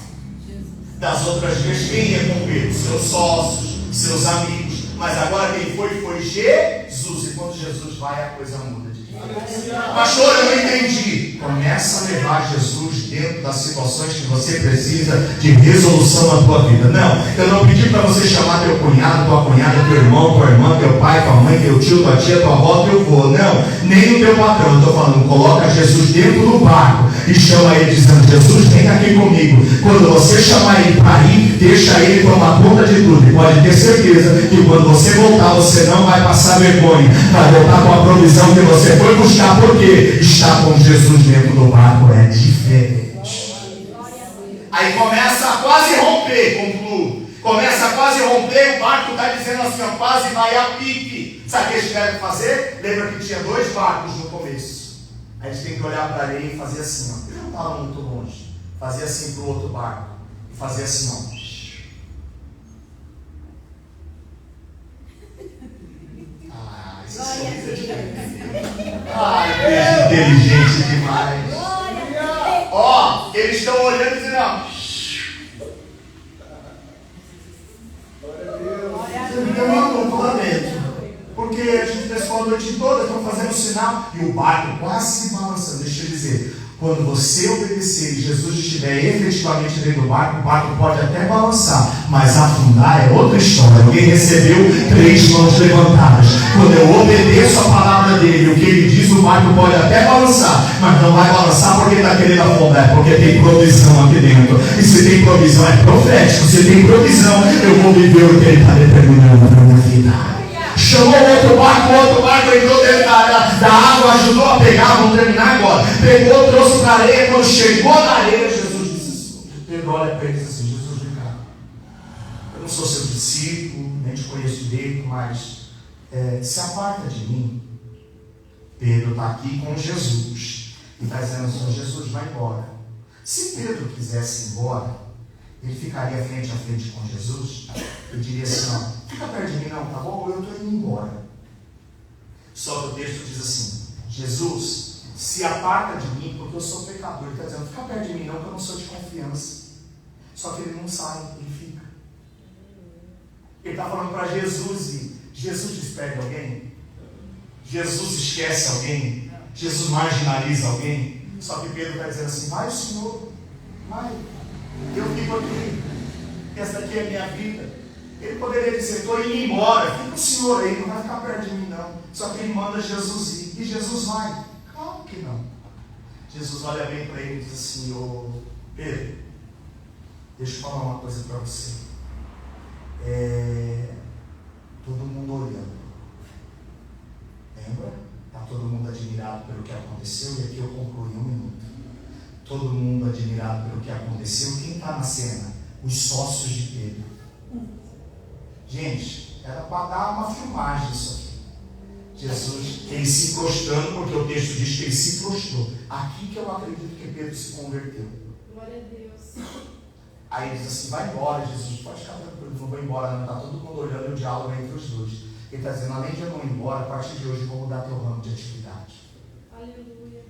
Das outras vezes quem ia com Pedro? Seus sócios, seus amigos. Mas agora quem foi Jesus. E quando Jesus vai, a coisa muda de vida. Pastor, eu não entendi. Começa a levar Jesus dentro das situações que você precisa de resolução na tua vida. Não, eu não pedi para você chamar teu cunhado, tua cunhada, teu irmão, tua irmã, teu pai, tua mãe, teu tio, tua tia, tua avó, teu avô. Não, nem o teu patrão. Eu estou falando, coloca Jesus dentro do barco e chama ele dizendo, Jesus, vem aqui comigo. Quando você chamar ele para ir, deixa ele tomar conta de tudo. E pode ter certeza que quando você voltar, você não vai passar vergonha. Vai voltar com a provisão que você foi buscar, porque está com Jesus dentro do barco é diferente. Aí começa a quase romper, concluo. Começa a quase romper, o barco está dizendo assim, ó, quase vai a pique. Sabe o que eles tiveram que fazer? Lembra que tinha 2 barcos no começo. Aí eles têm que olhar para a areia e fazer assim, ó. Eles não estavam muito longe. Fazer assim para o outro barco. E fazer assim, ó. Ai, que inteligente demais. Ó, eles estão olhando e dizendo, ó. Lá dentro. Porque a gente pessoal a noite toda, estão fazendo sinal e o barco quase se balançando. Deixa eu dizer, quando você obedecer e Jesus estiver efetivamente dentro do barco, o barco pode até balançar, mas afundar é outra história. Alguém recebeu 3 mãos levantadas. Quando eu obedeço a palavra dele, o que ele diz, o barco pode até balançar, mas não vai balançar porque está querendo afundar, é porque tem provisão aqui dentro. E se tem provisão, é profético. Se tem provisão, eu vou viver o que ele está determinando para a minha vida. Chamou outro barco entrou dentro da água, ajudou a pegar, vamos terminar agora. Pegou, trouxe para a areia, quando chegou na areia, Jesus disse, Pedro olha para ele e diz assim, Jesus, vem cá. Eu não sou seu discípulo, nem te conheço direito, mas se aparta de mim. Pedro está aqui com Jesus e está dizendo assim, Jesus, vai embora. Se Pedro quisesse ir embora, ele ficaria frente a frente com Jesus e diria assim, não, fica perto de mim não, tá bom? Eu estou indo embora. Só que o texto diz assim, Jesus, se aparta de mim, porque eu sou pecador. Ele está dizendo, fica perto de mim não, que eu não sou de confiança. Só que ele não sai, ele fica. Ele está falando para Jesus e Jesus despede alguém? Jesus esquece alguém? Jesus marginaliza alguém? Só que Pedro está dizendo assim, vai Senhor, vai. Eu fico aqui, essa aqui é a minha vida. Ele poderia dizer, estou indo embora, fica o Senhor aí, não vai ficar perto de mim não. Só que ele manda Jesus ir, e Jesus vai. Claro que não. Jesus olha bem para ele e diz assim, ô Pedro, deixa eu falar uma coisa para você. Todo mundo olhando. Lembra? Está todo mundo admirado pelo que aconteceu, e aqui eu concluo em 1 minuto. Todo mundo admirado pelo que aconteceu. Quem está na cena? Os sócios de Pedro. Gente, era para dar uma filmagem disso aqui. Jesus, ele se prostrando, porque o texto diz que ele se prostrou. Aqui que eu acredito que Pedro se converteu. Glória a Deus. Aí ele diz assim, vai embora, Jesus, pode ficar tranquilo, não vou embora, não está todo mundo olhando o diálogo entre os dois. Ele está dizendo, além de eu não ir embora, a partir de hoje eu vou mudar teu ramo de atividade. Aleluia.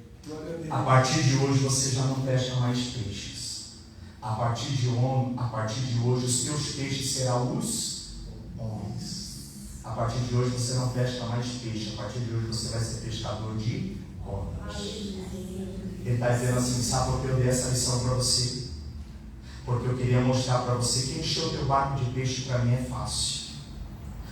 A partir de hoje você já não pesca mais peixes. A partir de hoje os teus peixes serão os homens. A partir de hoje você não pesca mais peixe. A partir de hoje você vai ser pescador de homens. Ele está dizendo assim, sabe por que eu dei essa lição para você? Porque eu queria mostrar para você que encher o teu barco de peixe para mim é fácil.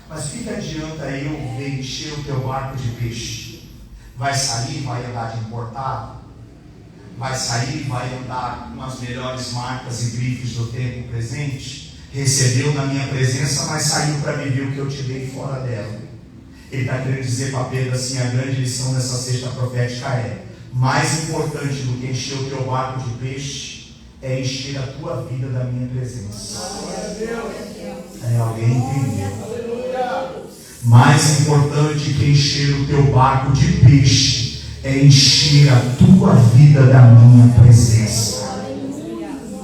Mas o que adianta eu ver encher o teu barco de peixe? Vai sair, vai andar de importado? Vai sair, vai andar com as melhores marcas e grifes do tempo presente? Recebeu na minha presença, mas saiu para viver o que eu te dei fora dela. Ele está querendo dizer para Pedro assim, a grande lição dessa sexta profética é, mais importante do que encher o teu barco de peixe, é encher a tua vida da minha presença. Alguém entendeu? Mais importante que encher o teu barco de peixe é encher a tua vida da minha presença.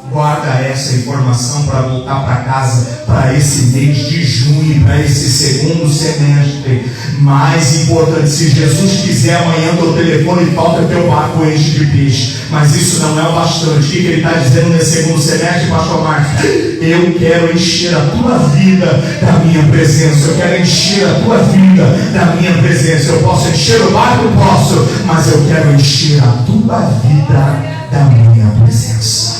Guarda essa informação para voltar para casa para esse mês de junho, para esse segundo semestre. Mais importante, se Jesus quiser amanhã teu telefone falta, teu barco enche de peixe. Mas isso não é o bastante. O que ele está dizendo nesse segundo semestre, pastor Marcos? Eu quero encher a tua vida da minha presença. Eu quero encher a tua vida da minha presença. Eu posso encher o barco? Posso. Mas eu quero encher a tua vida da minha presença.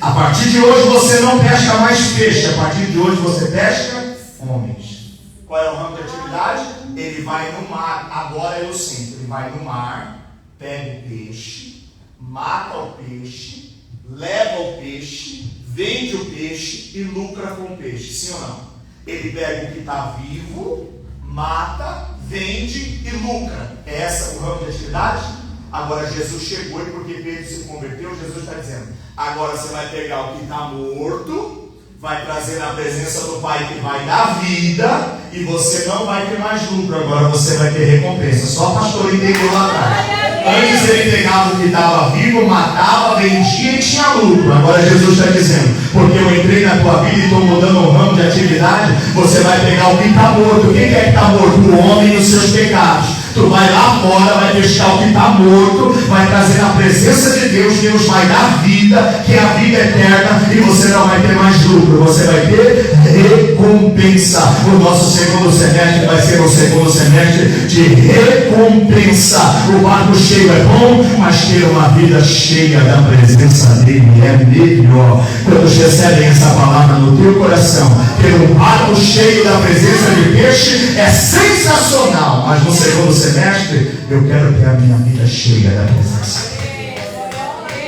A partir de hoje você não pesca mais peixe. A partir de hoje você pesca homens. Qual é o ramo de atividade? Ele vai no mar. Agora é o centro. Ele vai no mar, pega o peixe, mata o peixe, leva o peixe, vende o peixe e lucra com o peixe. Sim ou não? Ele pega o que está vivo, mata, vende e lucra. É essa o ramo de atividade? Agora Jesus chegou e porque Pedro se converteu, Jesus está dizendo, agora você vai pegar o que está morto, vai trazer na presença do Pai que vai dar vida, e você não vai ter mais lucro, agora você vai ter recompensa. Só o pastor entendeu lá atrás. Antes ele pegava o que estava vivo, matava, vendia e tinha lucro. Agora Jesus está dizendo, porque eu entrei na tua vida e estou mudando o ramo de atividade, você vai pegar o que está morto. Quem quer que está morto? O homem e os seus pecados. Tu vai lá fora, vai pescar o que está morto, vai trazer na presença de Deus, Deus vai dar vida, que é a vida eterna, e você não vai ter mais lucro, você vai ter recompensa. O nosso segundo semestre vai ser um segundo semestre de recompensa. O barco cheio é bom, mas ter uma vida cheia da presença dele é melhor. Quando recebem essa palavra no teu coração, ter um barco cheio da presença de peixe é sensacional, mas no segundo semestre eu quero ter a minha vida cheia da presença.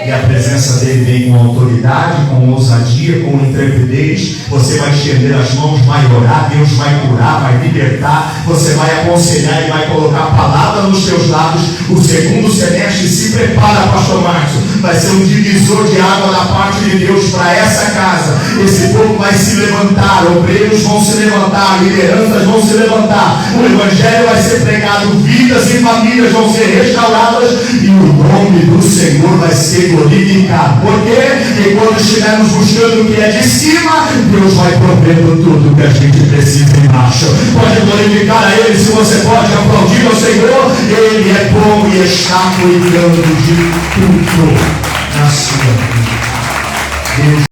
E a presença dele vem com autoridade, com ousadia, com intrepidez. Você vai estender as mãos, vai orar, Deus vai curar, vai libertar. Você vai aconselhar e vai colocar a palavra nos seus lábios. O segundo semestre, se prepara, pastor Márcio, vai ser um divisor de água da parte de Deus para essa casa. Esse povo vai se levantar, obreiros vão se levantar, lideranças vão se levantar. O evangelho vai ser pregado, vidas e famílias vão ser restauradas e o nome do Senhor vai ser glorificado. Por quê? Porque quando estivermos buscando o que é de cima, Deus vai provendo tudo que a gente precisa embaixo. Pode glorificar a Ele, se você pode aplaudir ao Senhor. Ele é bom e está cuidando de tudo na sua vida. Deus